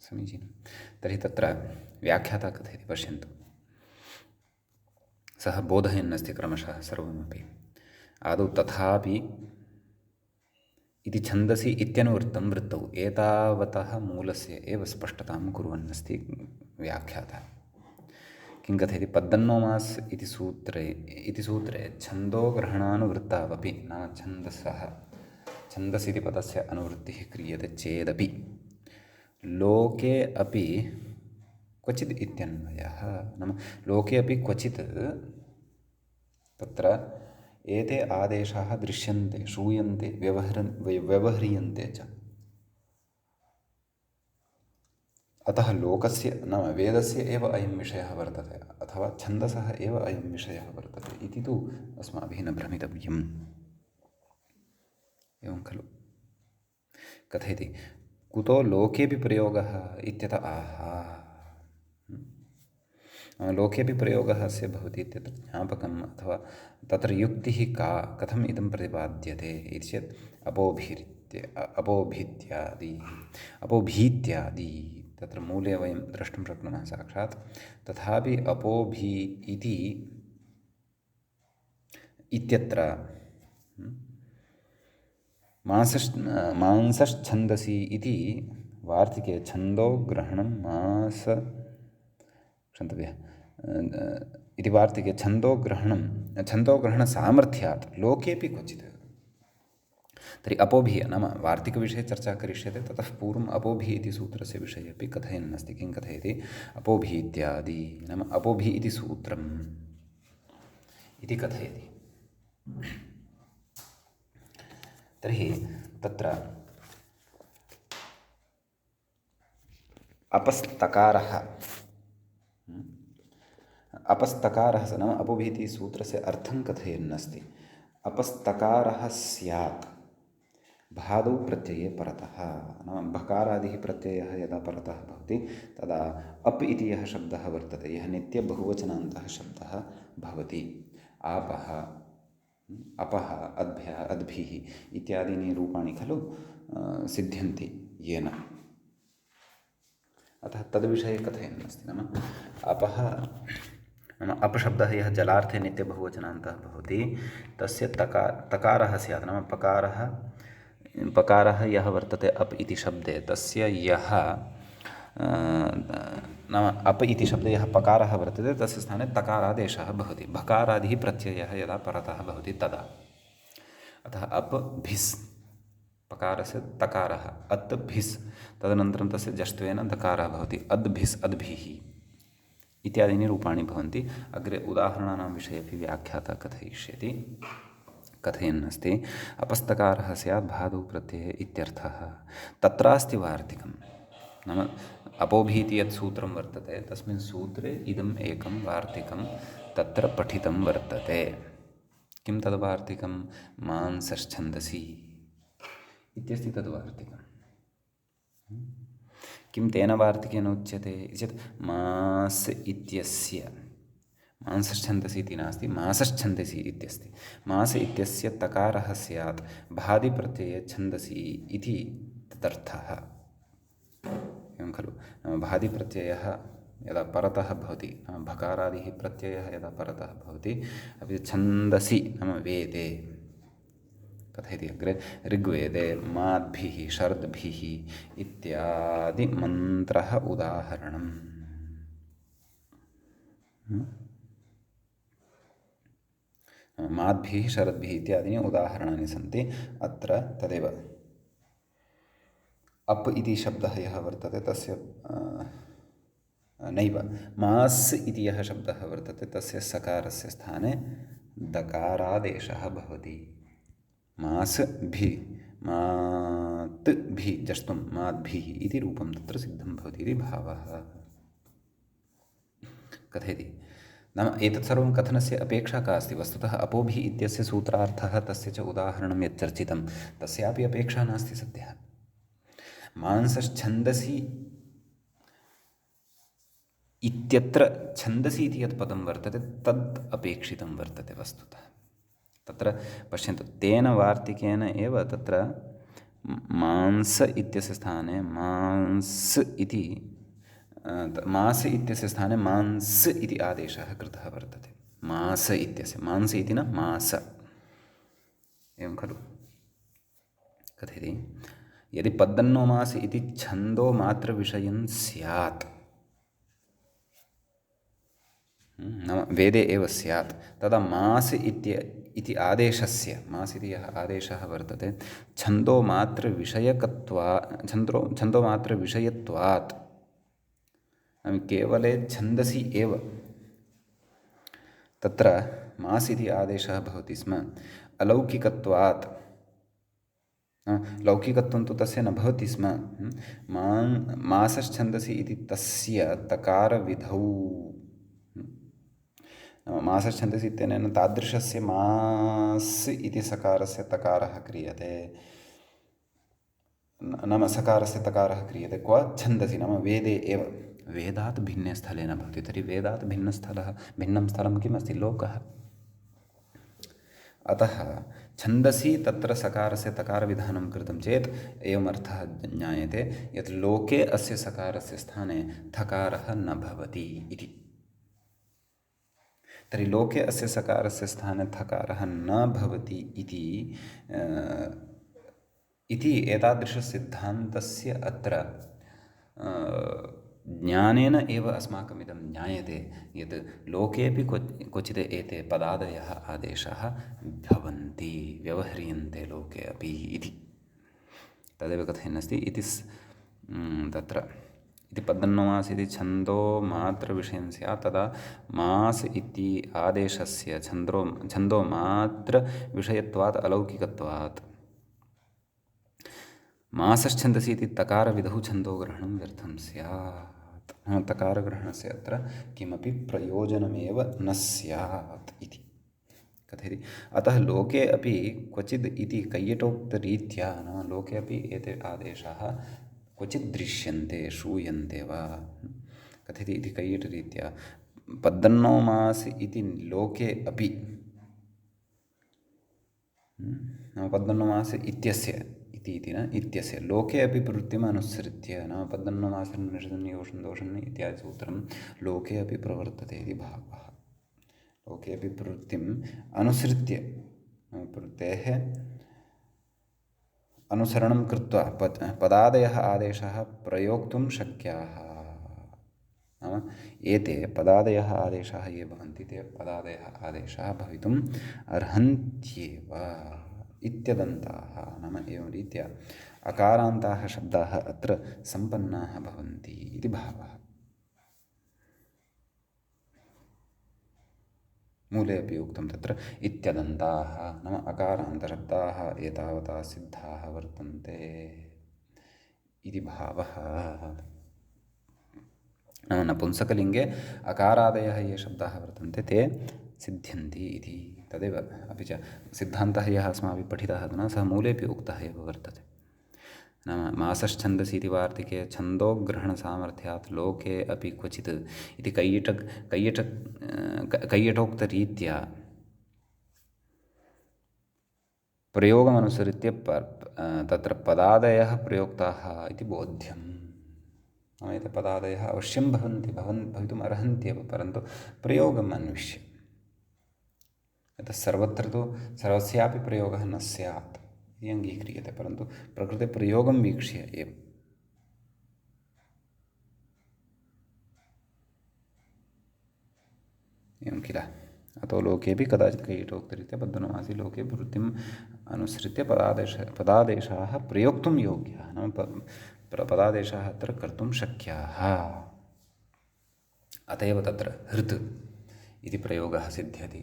समीचीनं। तर्हि तत्र व्याख्याता कथयति, पश्यन्तु। सः बोधयन्नस्ति क्रमशः सर्वमपि। आदौ तथापि इति छन्दसि इत्यनुवृत्तं वृत्तौ एतावतः मूलस्य एव स्पष्टतां कुर्वन्नस्ति व्याख्याता। किं कथयति, पद्दन्नोमास् इति सूत्रे छन्दोग्रहणानुवृत्तावपि, नाम छन्दस् इति पदस्य अनुवृत्तिः क्रियते चेदपि लोके अपि क्वचित् इत्यन्वयः, नाम लोके अपि क्वचित् तत्र एते आदेशाः दृश्यन्ते, श्रूयन्ते, व्यवह्रियन्ते च। अतः लोकस्य, नाम वेदस्य एव अयं विषयः वर्तते, अथवा छन्दसः एव अयं विषयः वर्तते इति तु अस्माभिः न भ्रमितव्यम्। एवं खलु। कथयति, कुतो लोकेऽपि प्रयोगः इत्यतः आहा, लोकेऽपि प्रयोगः अस्य भवति इत्यत्र ज्ञापकम् अथवा तत्र युक्तिः का, कथम् इदं प्रतिपाद्यते इति चेत् अपोभीत्यादि तत्र मूले वयं द्रष्टुं शक्नुमः साक्षात्। तथापि अपोभी इति इत्यत्र मांसश्छन्दसि इति वार्तिके छन्दोग्रहणं इति वार्तिके छन्दोग्रहणसामर्थ्यात् लोकेऽपि क्वचित्। तर्हि अपोभिः, नाम वार्तिकविषये चर्चा करिष्यते, ततः पूर्वम् अपोभिः इति सूत्रस्य विषये अपि कथयन्नस्ति। किं कथयति, अपोभिः इत्यादि, नाम अपोभिः इति सूत्रम् इति कथयति। तर्हि तत्र अपस्तकारः नाम अपोभिः इति सूत्रस्य अर्थं कथयन्नस्ति। अपस्तकारः स्यात् भादौ प्रत्यये परतः, नाम भकारादिः प्रत्ययः यदा परतः भवति तदा अप् इति यः शब्दः वर्तते, यः नित्यबहुवचनान्तः शब्दः भवति, आपः, अपः, अद्भ्यः, अद्भिः इत्यादीनि रूपाणि खलु सिद्ध्यन्ति येन। अतः तद्विषये कथयन् अस्ति। नाम अपः नाम अपशब्दः यः जलार्थे नित्यबहुवचनान्तः भवति तस्य तकारः स्यात्। नाम पकारः यः वर्तते अप् इति शब्दे तस्य यः नाम अप् इति शब्दे यः पकारः वर्तते तस्य स्थाने तकारादेशः भवति। भकारादिः प्रत्ययः यदा परतः भवति तदा। अतः अप् भिस् पकारस्य तकारः, अत् भिस् तदनन्तरं तस्य जष्ट्वेन दकारः भवति, अद्भिस् अद्भिः इत्यादीनि रूपाणि भवन्ति। अग्रे उदाहरणानां विषये अपि व्याख्याता कथयिष्यति। कथयन् अस्ति अपस्तकारः स्यात् भादौ प्रत्यये इत्यर्थः। तत्रास्ति वार्तिकं। नाम अपोभीति यत् सूत्रं वर्तते तस्मिन् सूत्रे इदम् एकं वार्तिकं तत्र पठितं वर्तते। किं तद् वार्तिकं? मांसश्छन्दसि इत्यस्ति तद् वार्तिकम्। किं तेन वार्तिकेन उच्यते चेत् मास् इत्यस्य, मांसश्छन्दसि इति नास्ति, मासश्छन्दसि इत्यस्ति। मास इत्यस्य तकारः स्यात् भादिप्रत्यये छन्दसि इति तदर्थः। एवं खलु? नाम भादिप्रत्ययः यदा परतः भवति, नाम भकारादिः प्रत्ययः यदा परतः भवति, अपि छन्दसि नाम वेदे कथयति अग्रे ऋग्वेदे माद्भिः शरद्भिः इत्यादि मन्त्रः उदाहरणम्। माद्भिः शरद्भिः इत्यादीनि उदाहरणानि सन्ति। अत्र तदेव अप् इति शब्दः यः वर्तते तस्य नैव मास् इति यः शब्दः वर्तते तस्य सकारस्य स्थाने दकारादेशः भवति। मास् भि मात् भि जष्टुं माद्भिः इति रूपं तत्र सिद्धं भवति इति भावः कथयति। नाम एतत् सर्वं कथनस्य अपेक्षा का अस्ति? वस्तुतः अपोभिः इत्यस्य सूत्रार्थः तस्य च उदाहरणं यत् चर्चितं तस्यापि अपेक्षा नास्ति सद्यः। मांसश्छन्दसि इत्यत्र छन्दसि इति यत् पदं वर्तते तद् अपेक्षितं वर्तते वस्तुतः। तत्र पश्यन्तु, तेन वार्तिकेन एव तत्र मांस इत्यस्य स्थाने मांस् इति मास इत्यस्य स्थाने मांस् इति आदेशः कृतः वर्तते। मास इत्यस्य, मांस इति न मास। एवं खलु? कथयति यदि पद्दन्नो मास इति छन्दो मात्रविषयं स्यात्, नाम वेदे एव स्यात्, तदा मास इति आदेशस्य, मास इति यः आदेशः वर्तते छन्दोमात्रविषयत्वात्, नाम केवले छन्दसि एव तत्र मास इति आदेशः भवति स्म। अलौकिकत्वात्, लौकिकत्वं तु तस्य न भवति स्म। मासश्छन्दसि इति तस्य तकारविधौ, मासश्छन्दसि इत्यनेन तादृशस्य मास् इति सकारस्य तकारः क्रियते, नाम सकारस्य तकारः क्रियते क्व छन्दसि, नाम वेदे एव। वेदात् भिन्ने स्थले न भवति। तर्हि वेदात् भिन्नं स्थलं किमस्ति? लोकः। अतः छन्दसि तत्र सकारस्य तकारविधानं कृतं चेत् एवमर्थः ज्ञायते यत् लोके अस्य सकारस्य स्थाने थकारः न भवति इति। तर्हि लोके अस्य सकारस्य स्थाने थकारः न भवति इति एतादृशसिद्धान्तस्य अत्र ज्ञानेन एव अस्माकमिदं ज्ञायते यत् लोकेऽपि क्वचित् एते पदादयः आदेशाः भवन्ति, व्यवह्रियन्ते लोके अपि इति। तदेव कथयन्नस्ति इति तत्र इति पद्दन्नो मास इति छन्दो मात्रविषयं स्यात् तदा मास इति आदेशस्य छन्दो मात्रविषयत्वात् अलौकिकत्वात् मासश्छन्दसि इति तकारविधौ छन्दोग्रहणं व्यर्थं स्यात्। तकारग्रहणस्य अत्र किमपि प्रयोजनमेव न स्यात् इति कथयति। अतः लोके अपि क्वचिद् इति कैयटोक्तरीत्या नाम लोके अपि एते आदेशाः क्वचित् दृश्यन्ते, श्रूयन्ते वा कथयति इति कैयटरीत्या। पद्दन्नो मास इति लोके अपि नाम पद्मन्नमासे इत्यस्य इति न इत्यस्य लोके अपि प्रवृत्तिम् अनुसृत्य नाम पद्मन्नमासे निषदन् योषन् दोषन् इत्यादि सूत्रं लोके अपि प्रवर्तते इति भावः। लोके अपि प्रवृत्तिम् अनुसृत्य प्रवृत्तेः अनुसरणं कृत्वा पदादयः आदेशाः प्रयोक्तुं शक्याः। नाम एते पदादयः आदेशाः ये भवन्ति ते पदादयः आदेशाः भवितुम् अर्हन्त्येव इत्यदन्ताः। नाम एवं रीत्या अकारान्ताः शब्दाः अत्र सम्पन्नाः भवन्ति इति भावः। मूले अपि उक्तं तत्र इत्यदन्ताः नाम अकारान्तशब्दाः एतावता सिद्धाः वर्तन्ते इति भावः। नाम नपुंसकलिङ्गे अकारादयः ये शब्दाः वर्तन्ते ते सिद्ध्यन्ति इति तदेव। अपि च सिद्धान्तः यः अस्माभिः पठितः अधुना सः मूलेपि उक्तः एव वर्तते। नाम मासश्छन्दसि इति वार्तिके छन्दोग्रहणसामर्थ्यात् लोके अपि क्वचित् इति कैयटोक्तरीत्या प्रयोगमनुसृत्य तत्र पदादयः प्रयोक्ताः इति बोध्यम्। नाम एते पदादयः अवश्यं भवितुम् अर्हन्त्येव, परन्तु प्रयोगम् अन्विष्य। यतः सर्वत्र तु सर्वस्यापि प्रयोगः न स्यात् इति अङ्गीक्रियते, परन्तु प्रकृते प्रयोगं वीक्ष्य एव। एवं किल। अतो लोकेपि कदाचित् कैयटोक्तरीत्या पद्मनामासि लोके प्रवृत्तिम् अनुसृत्य पदादेशाः प्रयोक्तुं योग्याः। नाम पदादेशाः अत्र कर्तुं शक्याः। अत एव तत्र हृत् इति प्रयोगः सिद्ध्यति।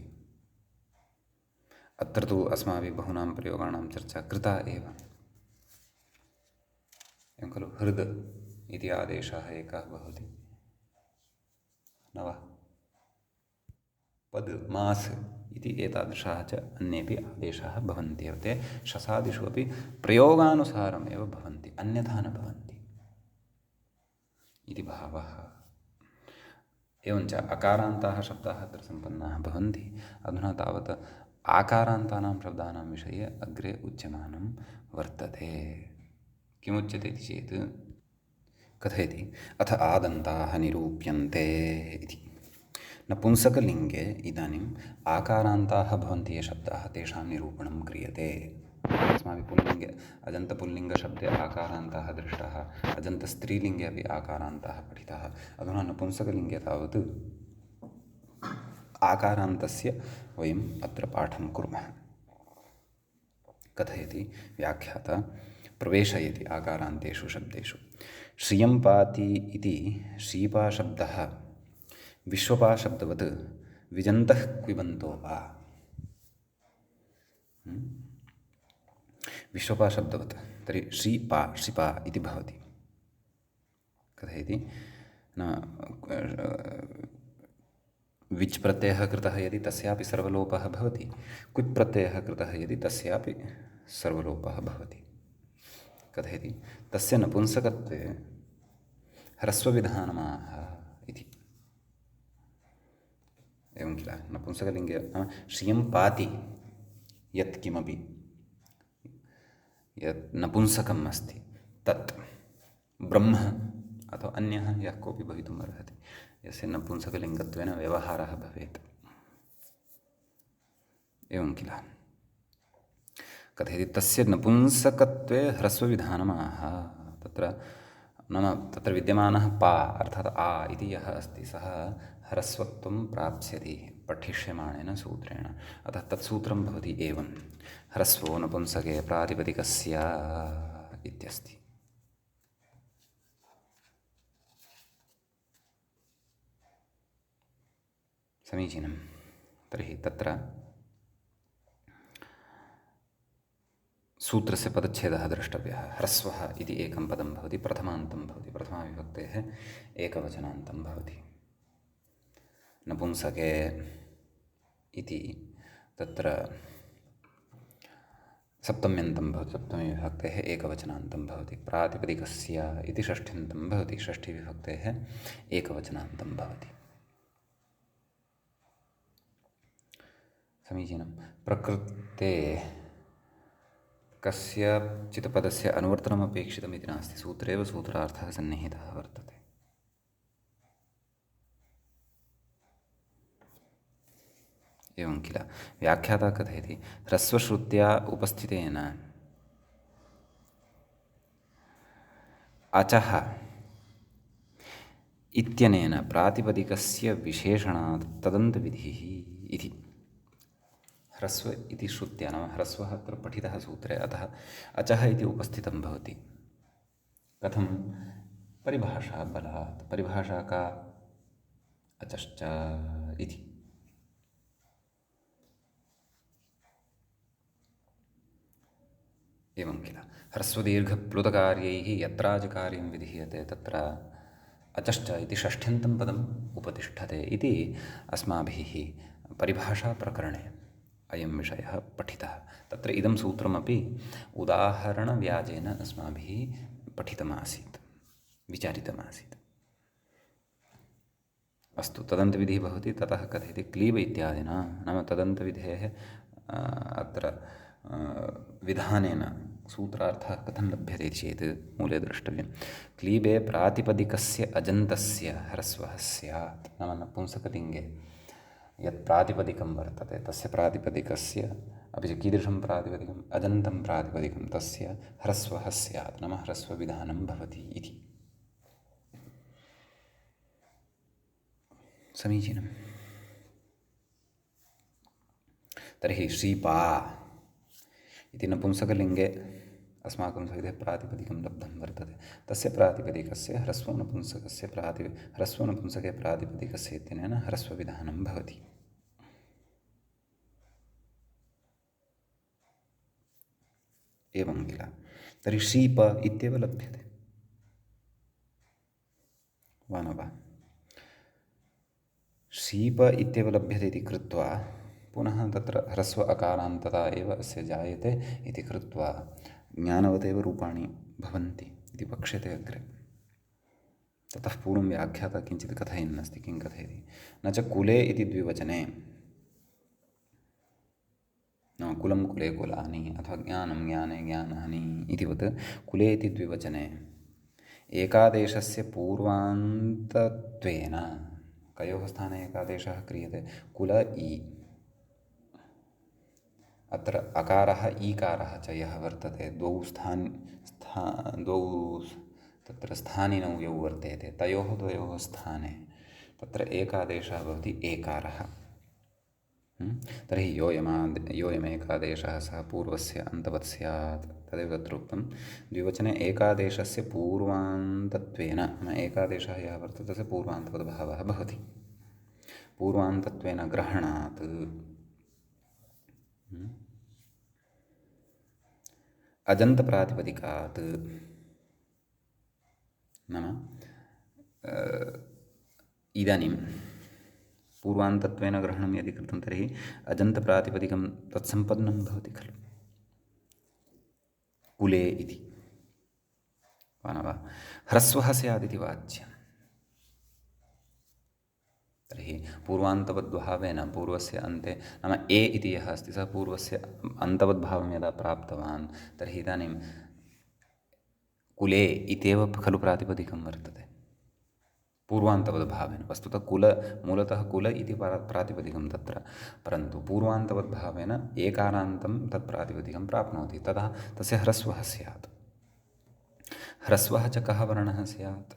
अत्र तु अस्माभिः बहूनां प्रयोगाणां चर्चा कृता एव। एवं खलु हृद् इति आदेशः एकः भवति न वा। पद् मास् इति एतादृशाः च अन्येपि आदेशाः भवन्त्येव। ते शसादिषु अपि प्रयोगानुसारमेव भवन्ति, अन्यथा न भवन्ति इति भावः। एवञ्च अकारान्ताः शब्दाः अत्र सम्पन्नाः भवन्ति। अधुना तावत् आकारान्तानां शब्दानां विषये अग्रे उच्यमानं वर्तते। किमुच्यते इति चेत् कथयति अथ आदन्ताः निरूप्यन्ते इति। नपुंसकलिङ्गे इदानीम् आकारान्ताः भवन्ति ये शब्दाः तेषां निरूपणं क्रियते। अस्माभिः पुल्लिङ्गे अजन्तपुल्लिङ्गशब्दे आकारान्ताः दृष्टाः, अजन्तस्त्रीलिङ्गे अपि आकारान्ताः पठिताः। अधुना नपुंसकलिङ्गे तावत् आकारान्तस्य वयम् अत्र पाठं कुर्मः। कथयति व्याख्याता प्रवेशयति आकारान्तेषु शब्देषु। श्रियं पाति इति श्रीपाशब्दः विश्वपाशब्दवत् विजन्तः क्विबन्तो वा। विश्वपाशब्दवत् तर्हि श्रीपा इति भवति। कथयति विच् प्रत्ययः कृतः यदि तस्यापि सर्वलोपः भवति, क्विप् प्रत्ययः कृतः यदि तस्यापि सर्वलोपः भवति। कथयति तस्य नपुंसकत्वे ह्रस्वविधानमाह इति। एवं किल। नपुंसकलिङ्गे श्रियं पाति यत् किमपि यत् नपुंसकम् अस्ति तत् ब्रह्म अथवा अन्यः यः कोऽपि भवितुम् अर्हति, यस्य नपुंसकलिङ्गत्वेन व्यवहारः भवेत्। एवं किल। कथयति तस्य नपुंसकत्वे ह्रस्वविधानमाह। तत्र विद्यमानः पा अर्थात् आ इति यः अस्ति सः ह्रस्वत्वं प्राप्स्यति पठिष्यमाणेन सूत्रेण। अतः तत्सूत्रं भवति एवं ह्रस्वो नपुंसके प्रातिपदिकस्य इत्यस्ति। समीचीनं। तर्हि तत्र सूत्रस्य पदच्छेदः द्रष्टव्यः। ह्रस्वः इति एकं पदं भवति, प्रथमान्तं भवति, प्रथमाविभक्तेः एकवचनान्तं भवति। नपुंसके इति तत्र सप्तम्यन्तं भवति, सप्तमीविभक्तेः एकवचनान्तं भवति। प्रातिपदिकस्य इति षष्ठ्यन्तं भवति, षष्ठीविभक्तेः एकवचनान्तं भवति। समीचीनं। प्रकृते कस्यचित् पदस्य अनुवर्तनमपेक्षितमिति नास्ति, सूत्रेव सूत्रार्थः सन्निहितः वर्तते। एवं किल। व्याख्याता कथयति ह्रस्वश्रुत्या उपस्थितेन अचः इत्यनेन प्रातिपदिकस्य विशेषणात् तदन्तविधिः इति। ह्रस्व इति श्रुत्या, नाम ह्रस्वः अत्र पठितः सूत्रे, अतः अचः इति उपस्थितं भवति। कथं? परिभाषा बलात्। परिभाषा का? अचश्च इति। एवं किल। ह्रस्वदीर्घप्लुतकार्यैः यत्राजकार्यं विधीयते तत्र अचश्च इति षष्ठ्यन्तं पदम् उपतिष्ठते इति अस्माभिः परिभाषाप्रकरणे अयं विषयः पठितः। तत्र इदं सूत्रमपि उदाहरणव्याजेन अस्माभिः पठितमासीत्, विचारितमासीत्। अस्तु, तदन्तविधिः भवति। ततः कथयति क्लीब इत्यादिना, नाम तदन्तविधेः अत्र विधानेन सूत्रार्थः कथं लभ्यते चेत् मूले द्रष्टव्यं। क्लीबे प्रातिपदिकस्य अजन्तस्य ह्रस्वः स्यात्, नाम नपुंसकलिङ्गे यत् प्रातिपदिकं वर्तते तस्य प्रातिपदिकस्य, अपि च कीदृशं प्रातिपदिकम्? अजन्तं प्रातिपदिकं, तस्य ह्रस्वः स्यात्, नाम ह्रस्वविधानं भवति इति। समीचीनं। तर्हि श्रीपा इति नपुंसकलिङ्गे अस्माकं सविधे प्रातिपदिकं लब्धं वर्तते। तस्य प्रातिपदिकस्य ह्रस्वनपुंसकस्य ह्रस्वनपुंसके प्रातिपदिकस्य इत्यनेन ह्रस्वविधानं भवति। एवं किल। तर्हि शीप इत्येव लभ्यते वा न वा? शीप इत्येव लभ्यते इति कृत्वा पुनः तत्र ह्रस्व अकारान्तता एव अस्य जायते इति कृत्वा ज्ञानवदेव रूपाणि भवन्ति इति वक्ष्यते अग्रे। ततः पूर्वं व्याख्याता किञ्चित् कथयन्नस्ति। किं कथयति? न च कुले इति द्विवचने, नाम कुलं कुले कुलानि अथवा ज्ञानं ज्ञाने ज्ञानानि इतिवत् कुले इति द्विवचने एकादेशस्य पूर्वान्तत्वेन कयोः स्थाने एकादेशः क्रियते? कुल इ। अत्र अकारः ईकारः च यः वर्तते, द्वौ तत्र स्थानिनौ यौ वर्तेते, तयोः द्वयोः स्थाने तत्र एकादेशः भवति एकारः। तर्हि योऽयमेकादेशः सः पूर्वस्य अन्तवत् स्यात्, तदेव तत्र उक्तं। द्विवचने एकादेशस्य पूर्वान्तत्वेन, नाम एकादेशः यः वर्तते तस्य पूर्वान्तवद्भावः भवति। पूर्वान्तत्वेन ग्रहणात् अजन्तप्रातिपदिकात्, नाम इदानीं पूर्वान्तत्वेन ग्रहणं यदि कृतं तर्हि अजन्तप्रातिपदिकं तत्सम्पन्नं भवति खलु कुले इति, वा न वा? ह्रस्वः स्यादिति वाच्यं। तर्हि पूर्वान्तवद्भावेन पूर्वस्य अन्ते, नाम ए इति यः अस्ति सः पूर्वस्य अन्तवद्भावं यदा प्राप्तवान् तर्हि इदानीं कुले इत्येव खलु प्रातिपदिकं वर्तते पूर्वान्तवद्भावेन। वस्तुतः कुल मूलतः कुल इति प्रातिपदिकं तत्र, परन्तु पूर्वान्तवद्भावेन एकारान्तं तत् प्रातिपदिकं प्राप्नोति, तदा तस्य ह्रस्वः स्यात्। ह्रस्वः च कः वर्णः स्यात्?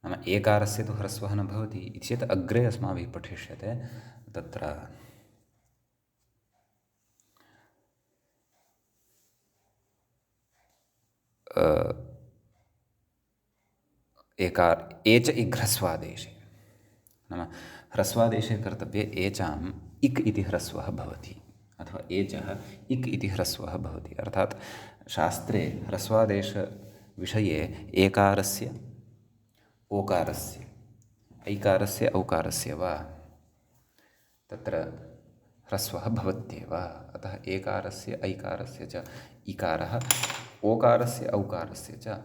नाम एकारस्य तु ह्रस्वः न भवति इति चेत् अग्रे अस्माभिः पठिष्यते। तत्र ए च इघ्रस्वादेशे, नाम ह्रस्वादेशे कर्तव्ये एचाम् इक् इति ह्रस्वः भवति, अथवा एचः इक् इति ह्रस्वः भवति। अर्थात् शास्त्रे ह्रस्वादेशविषये एकारस्य ओकारस्य ऐकारस्य औकारस्य वा तत्र ह्रस्वः भवत्येव। अतः एकारस्य ऐकारस्य च इकारः, ओकारस्य औकारस्य च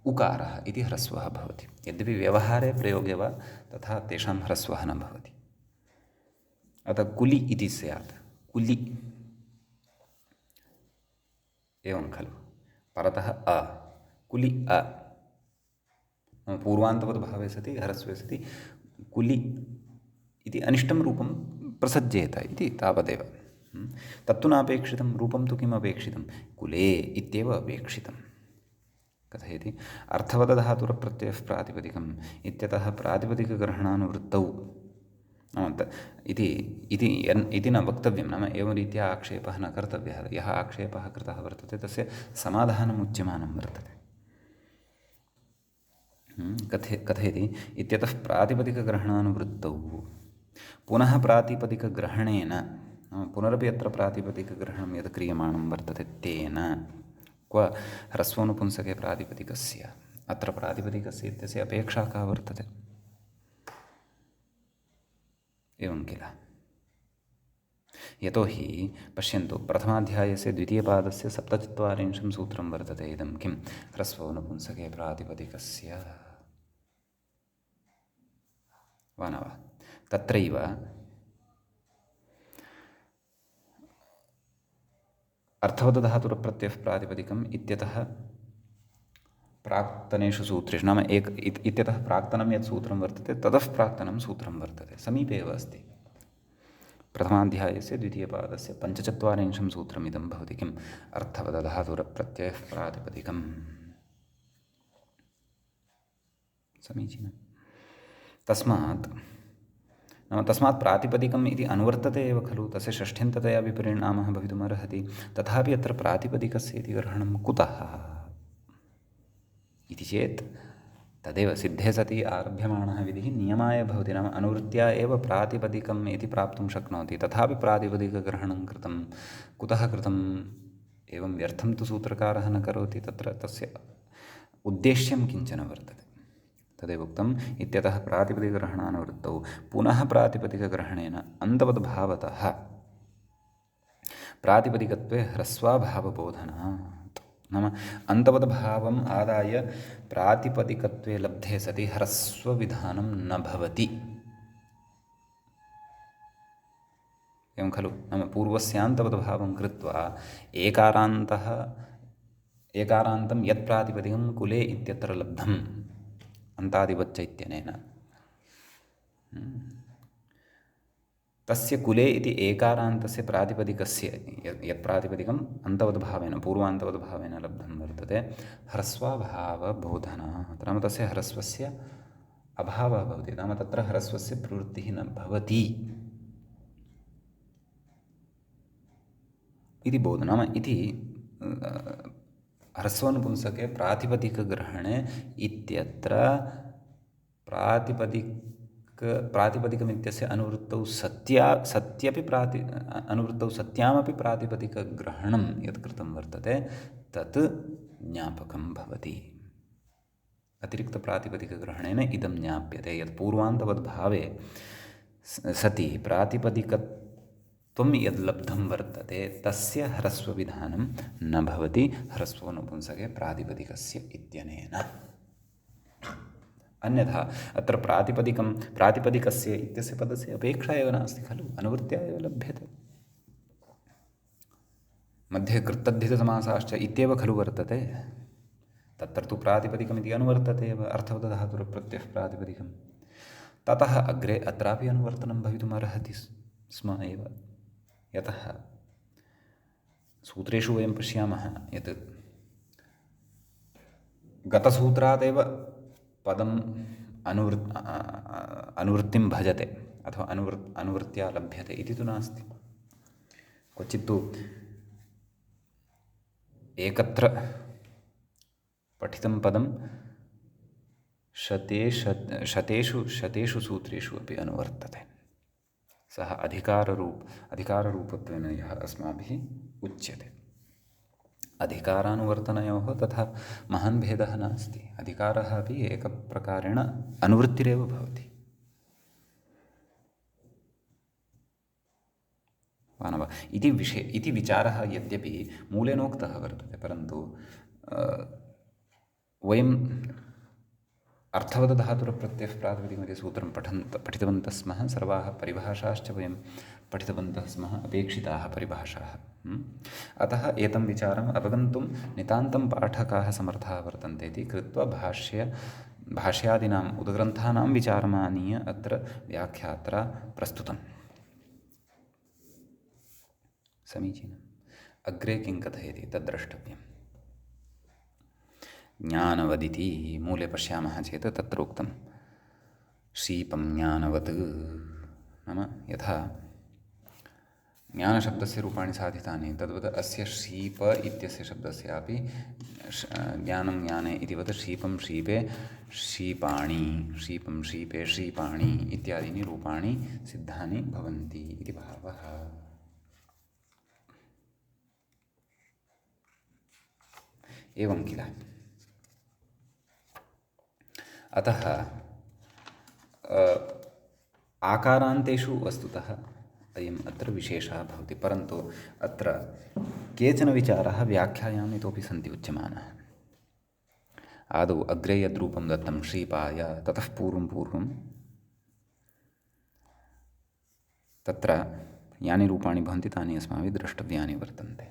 उकारः इति ह्रस्वः भवति। यद्यपि व्यवहारे प्रयोगे वा तथा तेषां ह्रस्वः न भवति। अतः कुलि इति स्यात्, कुलि एवं खलु परतः अ कुलि अ पूर्वान्तपदभावे सति ह्रस्वे सति कुलि इति अनिष्टं रूपं प्रसज्येत इति तावदेव। तत्तु नापेक्षितं, रूपं तु किम् अपेक्षितं, कुले इत्येव अपेक्षितं। कथयति अर्थवदधातुरप्रत्ययः प्रातिपदिकम् इत्यतः प्रातिपदिकग्रहणानुवृत्तौ इति न वक्तव्यं, नाम एवं रीत्या आक्षेपः न कर्तव्यः। यः आक्षेपः कृतः वर्तते तस्य समाधानम् उच्यमानं वर्तते। कथयति इत्यतः प्रातिपदिकग्रहणानुवृत्तौ पुनः प्रातिपदिकग्रहणेन पुनरपि अत्र प्रातिपदिकग्रहणं यद् क्रियमाणं वर्तते तेन क्व ह्रस्वनुपुंसके प्रातिपदिकस्य, अत्र प्रातिपदिकस्य इत्यस्य अपेक्षा का वर्तते, एवं किल। यतोहि पश्यन्तु प्रथमाध्यायस्य द्वितीयपादस्य 47 सूत्रं वर्तते इदं किं ह्रस्वनुपुंसके प्रातिपदिकस्य वा न वा। तत्रैव अर्थवदधातुरप्रत्ययः प्रातिपदिकम् इत्यतः प्राक्तनेषु सूत्रेषु, नाम इत्यतः प्राक्तनं यत् सूत्रं वर्तते ततः प्राक्तनं सूत्रं वर्तते, समीपे एव अस्ति। प्रथमाध्यायस्य द्वितीयपादस्य 45 सूत्रमिदं भवति किम् अर्थवदधातुरप्रत्ययः प्रातिपदिकम्। समीचीनं। तस्मात् प्रातिपदिकम् इति अनुवर्तते एव खलु, तस्य षष्ठ्यन्ततया विपरिणामः भवितुमर्हति। तथापि अत्र प्रातिपदिकस्य इति ग्रहणं कुतः इति चेत् तदेव सिद्धे सति आरभ्यमाणः विधिः नियमाय भवति, नाम अनुवृत्त्या एव प्रातिपदिकम् इति प्राप्तुं शक्नोति। तथापि प्रातिपदिकग्रहणं कृतं, कुतः कृतम्, एवं व्यर्थं तु सूत्रकारः न करोति, तत्र तस्य उद्देश्यं किञ्चन वर्तते। तदेव उक्तम् इत्यतः प्रातिपदिकग्रहणानुवृत्तौ पुनः प्रातिपदिकग्रहणेन अन्तवद्भावतः प्रातिपदिकत्वे ह्रस्वाभावबोधनात्, नाम अन्तवद्भावम् आदाय प्रातिपदिकत्वे लब्धे सति ह्रस्वविधानं न भवति, एवं खलु। नाम पूर्वस्यान्तवद्भावं कृत्वा एकारान्तं यत् प्रातिपदिकं कुले इत्यत्र लब्धम् अन्तादिवच्च इत्यनेन, तस्य कुले इति एकारान्तस्य प्रातिपदिकस्य यत् प्रातिपदिकम् अन्तवद्भावेन पूर्वान्तवद्भावेन लब्धं वर्तते ह्रस्वाभावबोधनात्, नाम तस्य ह्रस्वस्य अभावः भवति, नाम तत्र ह्रस्वस्य प्रवृत्तिः न भवति इति बोध, नाम इति ह्रस्वनुपुंसके प्रातिपदिकग्रहणे इत्यत्र प्रातिपदिकमित्यस्य अनुवृत्तौ सत्यामपि प्रातिपदिकग्रहणं यत् कृतं वर्तते तत् ज्ञापकं भवति। अतिरिक्तप्रातिपदिकग्रहणेन इदं ज्ञाप्यते यत् पूर्वान्तवद्भावे सति प्रातिपदिकत्वं यद् लब्धं वर्तते तस्य ह्रस्वविधानं न भवति ह्रस्वनुपुंसके प्रातिपदिकस्य इत्यनेन। अन्यथा अत्र प्रातिपदिकस्य इत्यस्य पदस्य अपेक्षा एव नास्ति खलु, अनुवृत्त्या एव लभ्यते। मध्ये कृत्तद्धितसमासाश्च इत्येव खलु वर्तते, तत्र तु प्रातिपदिकमिति अनुवर्तते एव, अर्थवदधातुरप्रत्ययः प्रातिपदिकं। ततः अग्रे अत्रापि अनुवर्तनं भवितुमर्हति स्म एव, यतः सूत्रेषु वयं पश्यामः यत् गतसूत्रादेव पदम् अनुवृत्तिं भजते अथवा अनुवृत्त्या लभ्यते इति तु नास्ति। क्वचित्तु एकत्र पठितं पदं शतेषु सूत्रेषु अपि अनुवर्तते। सः अधिकाररूपत्वेन यः अस्माभिः उच्यते। अधिकारानुवर्तनयोः तथा महान् भेदः नास्ति, अधिकारः अपि एकप्रकारेण अनुवृत्तिरेव भवति। वा न वा इति विचारः यद्यपि मूलेनोक्तः वर्तते, परन्तु वयम् अर्थवदधातुरप्रत्ययः प्रातिपदिकमिति सूत्रं पठितवन्तः स्मः। सर्वाः परिभाषाश्च वयं पठितवन्तः स्मः, अपेक्षिताः परिभाषाः। अतः एतं विचारम् अवगन्तुं नितान्तं पाठकाः समर्थाः वर्तन्ते इति कृत्वा भाष्यादीनाम् उदग्रन्थानां विचारमानीय अत्र व्याख्यात्रा प्रस्तुतम्। समीचीनम्। अग्रे किं कथयति तद्द्रष्टव्यम्। ज्ञानवदिति मूले पश्यामः चेत् तत्र उक्तं शीपं ज्ञानवत्, नाम यथा ज्ञानशब्दस्य रूपाणि साधितानि तद्वत् अस्य शीप इत्यस्य शब्दस्यापि ज्ञानं ज्ञाने इतिवत् शीपं शीपे शीपाणि, शीपं शीपे शीपाणि इत्यादीनि रूपाणि सिद्धानि भवन्ति इति भावः। एवं किल। अतः आकारान्तेषु वस्तुतः अयम् अत्र विशेषः भवति, परन्तु अत्र केचन विचाराः व्याख्यायाम् इतोपि सन्ति उच्यमानाः। आदौ अग्रे यद्रूपं दत्तं श्रीपाय, ततः पूर्वं तत्र यानि रूपाणि भवन्ति तानि अस्माभिः द्रष्टव्यानि वर्तन्ते।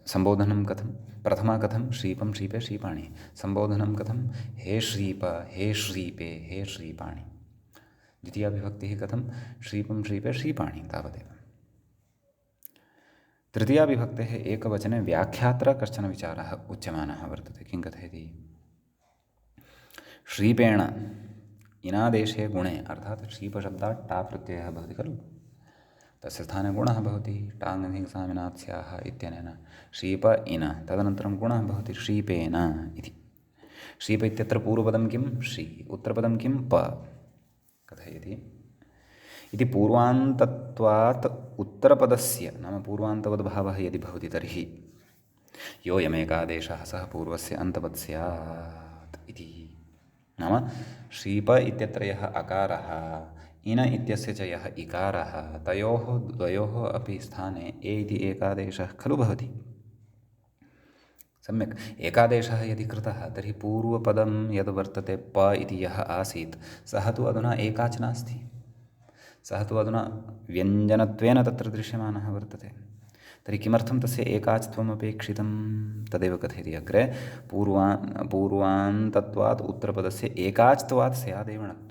संबोधनं कथं? प्रथमा कथं? श्रीपं शीपे शीपाणि। संबोधनं कथं? हे श्रीप, हे श्रीपे, हे श्रीपाणि। द्वितीया विभक्तिः कथं? श्रीपं शीपे शीपाणि, तावदेव। तृतीया विभक्तेः एकवचने व्याख्यात्र कश्चन विचारः उच्यमानः वर्तते। किं कथयति? श्रीपेण इनादेशे गुणे, अर्थात् शीपशब्दात् टा प्रत्ययः भवति खलु, तस्य स्थाने गुणः भवति। टाङ् स्याः इत्यनेन शीप इन, तदनन्तरं गुणः भवति शीपेन इति। शीप इत्यत्र पूर्वपदं किं? श्री, उत्तरपदं किं? प कथयति इति। पूर्वान्तत्वात् उत्तरपदस्य, नाम पूर्वान्तवद्भावः यदि भवति तर्हि योऽयमेकादेशः सः पूर्वस्य अन्तवत् स्यात् इति। नाम शीप इत्यत्र यः अकारः, इन इत्यस्य च यः इकारः, तयोः द्वयोः अपि स्थाने ए इति एकादेशः खलु भवति। सम्यक्। एकादेशः यदि कृतः तर्हि पूर्वपदं यद् वर्तते प इति यः आसीत् सः तु अधुना एकाच् नास्ति, सः तु अधुना व्यञ्जनत्वेन तत्र दृश्यमानः वर्तते। तर्हि किमर्थं तस्य एकाच्त्वम् अपेक्षितं? तदेव कथयति अग्रे। पूर्वान्तत्वात् उत्तरपदस्य एकाच्त्वात् स्यादेव णत्वम्।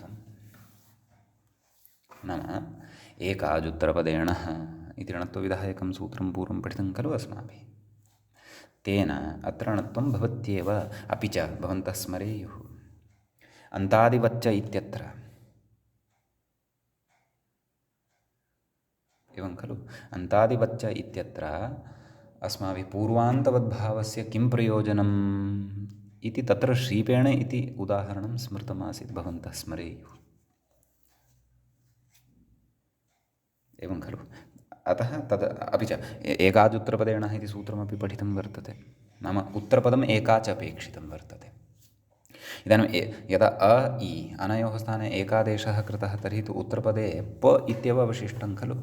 नाम एकाजुत्तरपदेण इति णत्वविधायकं सूत्रं पूर्वं पठितं खलु अस्माभिः। तेन अत्र णत्वं भवत्येव। अपि च भवन्तः स्मरेयुः अन्तादिवच्च इत्यत्र, एवं खलु, अन्तादिवच्च इत्यत्र अस्माभिः पूर्वान्तवद्भावस्य किं प्रयोजनम् इति तत्र श्रीपेण इति उदाहरणं स्मृतमासीत्, भवन्तः स्मरेयुः। एवं खलु। अतः तद् अपि च एकाजुत्तरपदेण इति सूत्रमपि पठितं वर्तते। नाम उत्तरपदम् एकाच अपेक्षितं वर्तते। इदानीं यदा अ इ अनयोः स्थाने एकादेशः कृतः तर्हि तु उत्तरपदे प इत्येव अवशिष्टं खलु,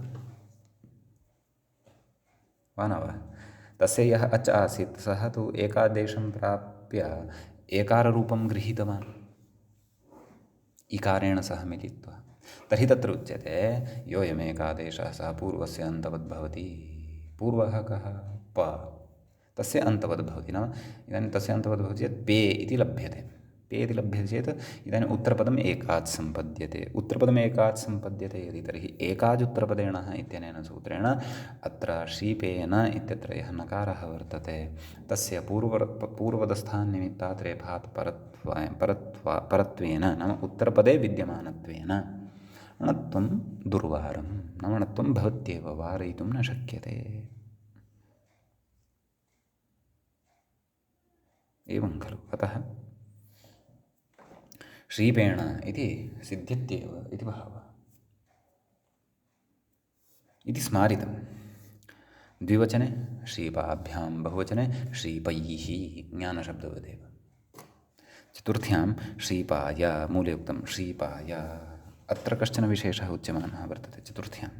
वा न वा? तस्य यः अच् आसीत् सः तु एकादेशं प्राप्य एकाररूपं गृहीतवान् इकारेण सह मिलित्वा। तर्हि तत्र उच्यते योऽयमेकादेशः सः पूर्वस्य अन्तवद्भवति। पूर्वः कः? प, तस्य अन्तवद्भवति। नाम इदानीं तस्य अन्तवद्भवति चेत् पे इति लभ्यते। पे इति लभ्यते चेत् इदानीम् उत्तरपदम् एकाच् सम्पद्यते। उत्तरपदम् एकाच् सम्पद्यते यदि तर्हि एकाजुत्तरपदेण इत्यनेन सूत्रेण अत्र शीपेन इत्यत्र यः नकारः वर्तते तस्य पूर्वपदस्थान्निमित्तात् रेफात् परत्वेन, नाम उत्तरपदे विद्यमानत्वेन णत्वं दुर्वारं, नाम णत्वं भवत्येव, वारयितुं न शक्यते। एवं खलु। अतः श्रीपेण इति सिद्ध्यत्येव इति भावः इति स्मारितं। द्विवचने श्रीपाभ्यां, बहुवचने श्रीपैः, ज्ञानशब्दवदेव। चतुर्थ्यां श्रीपाय, मूले उक्तं श्रीपाय। अत्र कश्चन विशेषः उच्यमानः वर्तते चतुर्थ्यां।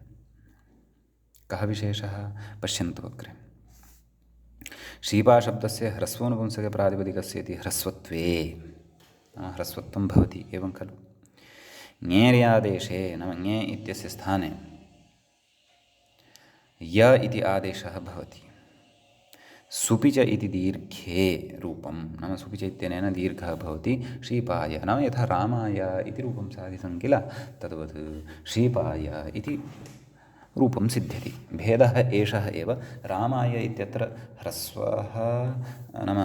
कः विशेषः? पश्यन्तु अग्रे। श्रीपाशब्दस्य ह्रस्वोनुपुंसकप्रातिपदिकस्य इति ह्रस्वत्वे नाम ह्रस्वत्वं भवति एवं खलु। ङेर्यादेशे नाम ङे इत्यस्य स्थाने य इति आदेशः भवति। सुपिच इति दीर्घे रूपं नाम सुपिच इत्यनेन दीर्घः भवति श्रीपाय नाम यथा रामाय इति रूपं साधितं किल, तद्वत् श्रीपाय इति रूपं सिद्ध्यति। भेदः एषः एव। रामाय इत्यत्र ह्रस्वः नाम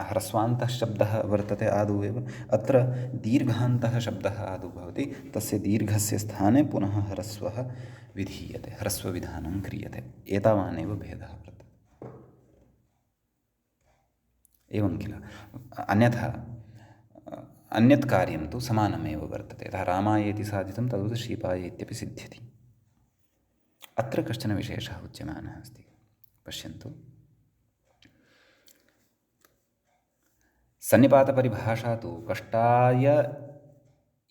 ह्रस्वान्तः शब्दः वर्तते आदौ एव, अत्र दीर्घान्तः शब्दः आदौ भवति, तस्य दीर्घस्य स्थाने पुनः ह्रस्वः विधीयते, ह्रस्वविधानं क्रियते। एतावानेव भेदः वर्तते। एवं किल। अन्यथा अन्यत् कार्यं तु समानमेव वर्तते। यथा रामाय इति साधितं तद्वत् श्रीपाय इत्यपि सिद्ध्यति। अत्र कश्चन विशेषः उच्यमानः अस्ति, पश्यन्तु। सन्निपातपरिभाषा तु कष्टाय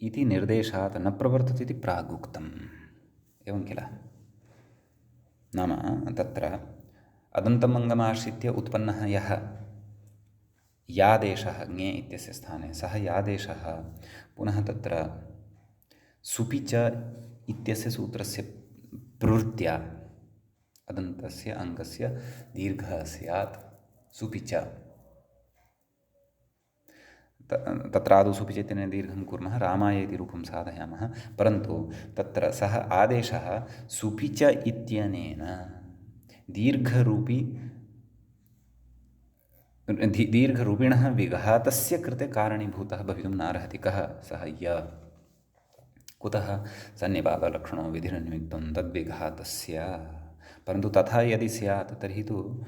इति निर्देशात् न प्रवर्तते इति प्रागुक्तम्। एवं किल। नाम तत्र अदन्तमङ्गमाश्रित्य उत्पन्नः यः यादेशः ङे इत्यस्य स्थाने, सः यादेशः पुनः तत्र सुपि च इत्यस्य सूत्रस्य प्रवृत्त्या अदन्तस्य अङ्गस्य दीर्घः स्यात् सुपि च। तत्रादौ सुपि च इत्यनेन दीर्घं कुर्मः, रामाय इति रूपं साधयामः, परन्तु तत्र सः आदेशः सुपि च इत्यनेन दीर्घरूपिणः विघातस्य कृते कारणीभूतः भवितुं नार्हति। कः सः य? कुतः? सन्निपातलक्षणो विधिर्निमित्तं तद्विघातस्य। परन्तु तथा यदि स्यात् तर्हि तु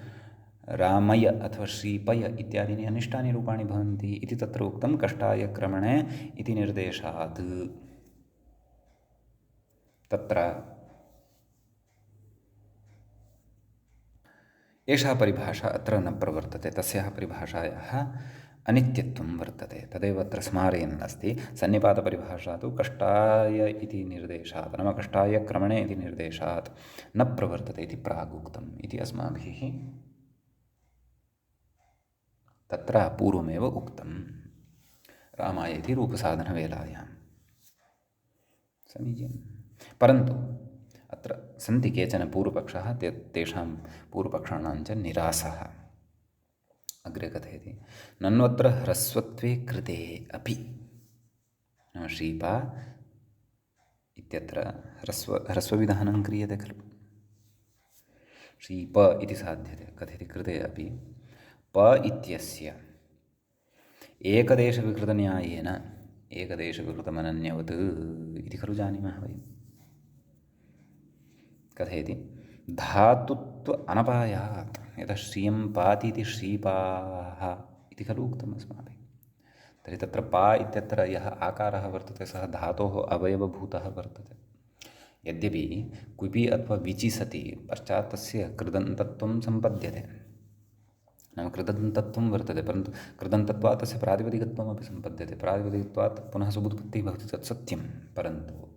रामय अथवा श्रीपय इत्यादीनि अनिष्टानि रूपाणि भवन्ति इति तत्र उक्तं कष्टाय क्रमणे इति निर्देशात्। तत्र एषा परिभाषा अत्र न प्रवर्तते, तस्याः परिभाषायाः अनित्यत्वं वर्तते। तदेव अत्र स्मारयन् अस्ति। सन्निपातपरिभाषा तु कष्टाय इति निर्देशात् नाम कष्टाय क्रमणे इति निर्देशात् न प्रवर्तते इति प्रागुक्तम् इति अस्माभिः तत्र पूर्वमेव उक्तं रामाय इति रूपसाधनवेलायां। समीचीनं। परन्तु अत्र सन्ति केचन पूर्वपक्षाः, तेषां पूर्वपक्षाणां च निरासः। अग्रे कथयति, नन्वत्र ह्रस्वत्वे कृते अपि नाम श्रीपा इत्यत्र ह्रस्वविधानं क्रियते खलु। श्रीप इति साध्यते, कथयति कृते अपि प इत्यस्य एकदेशविकृतन्यायेन एकदेशविकृतमनन्यवत् इति खलु जानीमः वयं। कथयति धातुत्व अनपायात्, यतः श्रियं पाति इति श्रीपाः इति खलु उक्तम् अस्माभिः। तर्हि तत्र पा इत्यत्र यः आकारः वर्तते सः धातोः अवयवभूतः वर्तते। यद्यपि क्विपि अथवा विचि सति पश्चात् तस्य कृदन्तत्वं सम्पद्यते, नाम कृदन्तत्वं वर्तते, परन्तु कृदन्तत्वात् तस्य प्रातिपदिकत्वमपि सम्पद्यते। प्रातिपदिकत्वात् पुनः सुबुत्पत्तिः भवति, तत् सत्यं। परन्तु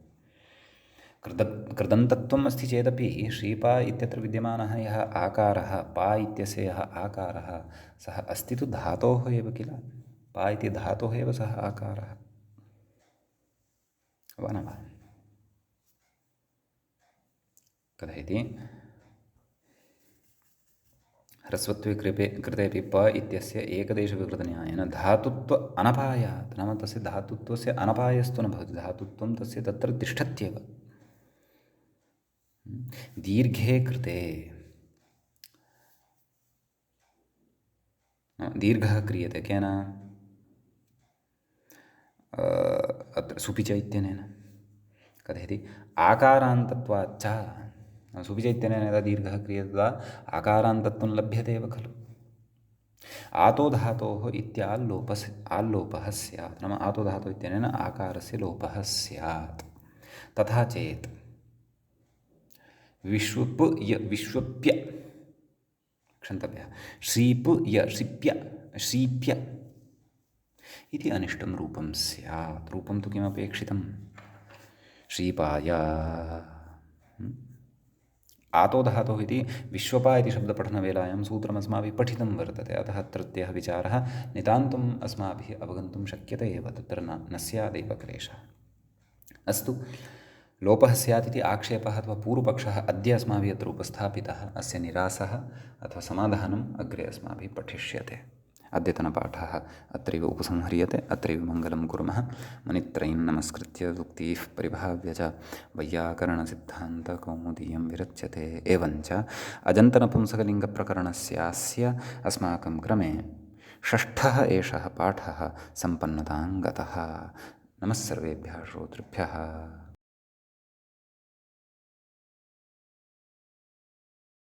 कृदन्तत्वम् अस्ति चेदपि श्रीपा इत्यत्र विद्यमानः यः आकारः, पा इत्यस्य यः आकारः, सः अस्ति तु धातोः एव किल। पा इति धातोः एव सः आकारः, वा न वा? कथयति ह्रस्वत्वे कृतेपि प इत्यस्य एकदेशविकृतन्यायेन धातुत्व अनपायात्, नाम तस्य धातुत्वस्य अनपायस्तु न भवति, धातुत्वं तस्य तत्र तिष्ठत्येव। दीर्घे कृते दीर्घः क्रियते केन? अत्र सुपिच इत्यनेन। कथयति आकारान्तत्वाच्च, सुपिच इत्यनेन यदा दीर्घः क्रियते तदा आकारान्तत्वं लभ्यते एव खलु। आतो धातोः आल्लोपः स्यात्, नाम आतो धातुः इत्यनेन आकारस्य लोपः स्यात्। तथा चेत् विश्वप्य क्षन्तव्यः, श्रीप्य इति अनिष्टं रूपं स्यात्। रूपं तु किमपेक्षितं? श्रीपाय आतो धातोः इति विश्वपा इति शब्दपठनवेलायां सूत्रमस्माभिः पठितं वर्तते। अतः अत्रत्यः विचारः नितान्तम् अस्माभिः अवगन्तुं शक्यते एव, तत्र न स्यादेव क्लेशः। अस्तु, लोपः स्यात् इति आक्षेपः अथवा पूर्वपक्षः अद्य अस्माभिः अत्र उपस्थापितः। अस्य निरासः अथवा समाधानम् अग्रे अस्माभिः पठिष्यते। अद्यतनपाठः अत्रैव उपसंह्रियते। अत्रैव मङ्गलं कुर्मः। मुनित्रयं नमस्कृत्य उक्तिः परिभाव्य च वैयाकरणसिद्धान्तकौमुदीयं विरच्यते। एवञ्च अजन्तनपुंसकलिङ्गप्रकरणस्यास्य अस्माकं क्रमे षष्ठः एषः पाठः सम्पन्नतां गतः। नमः सर्वेभ्यः श्रोतृभ्यः।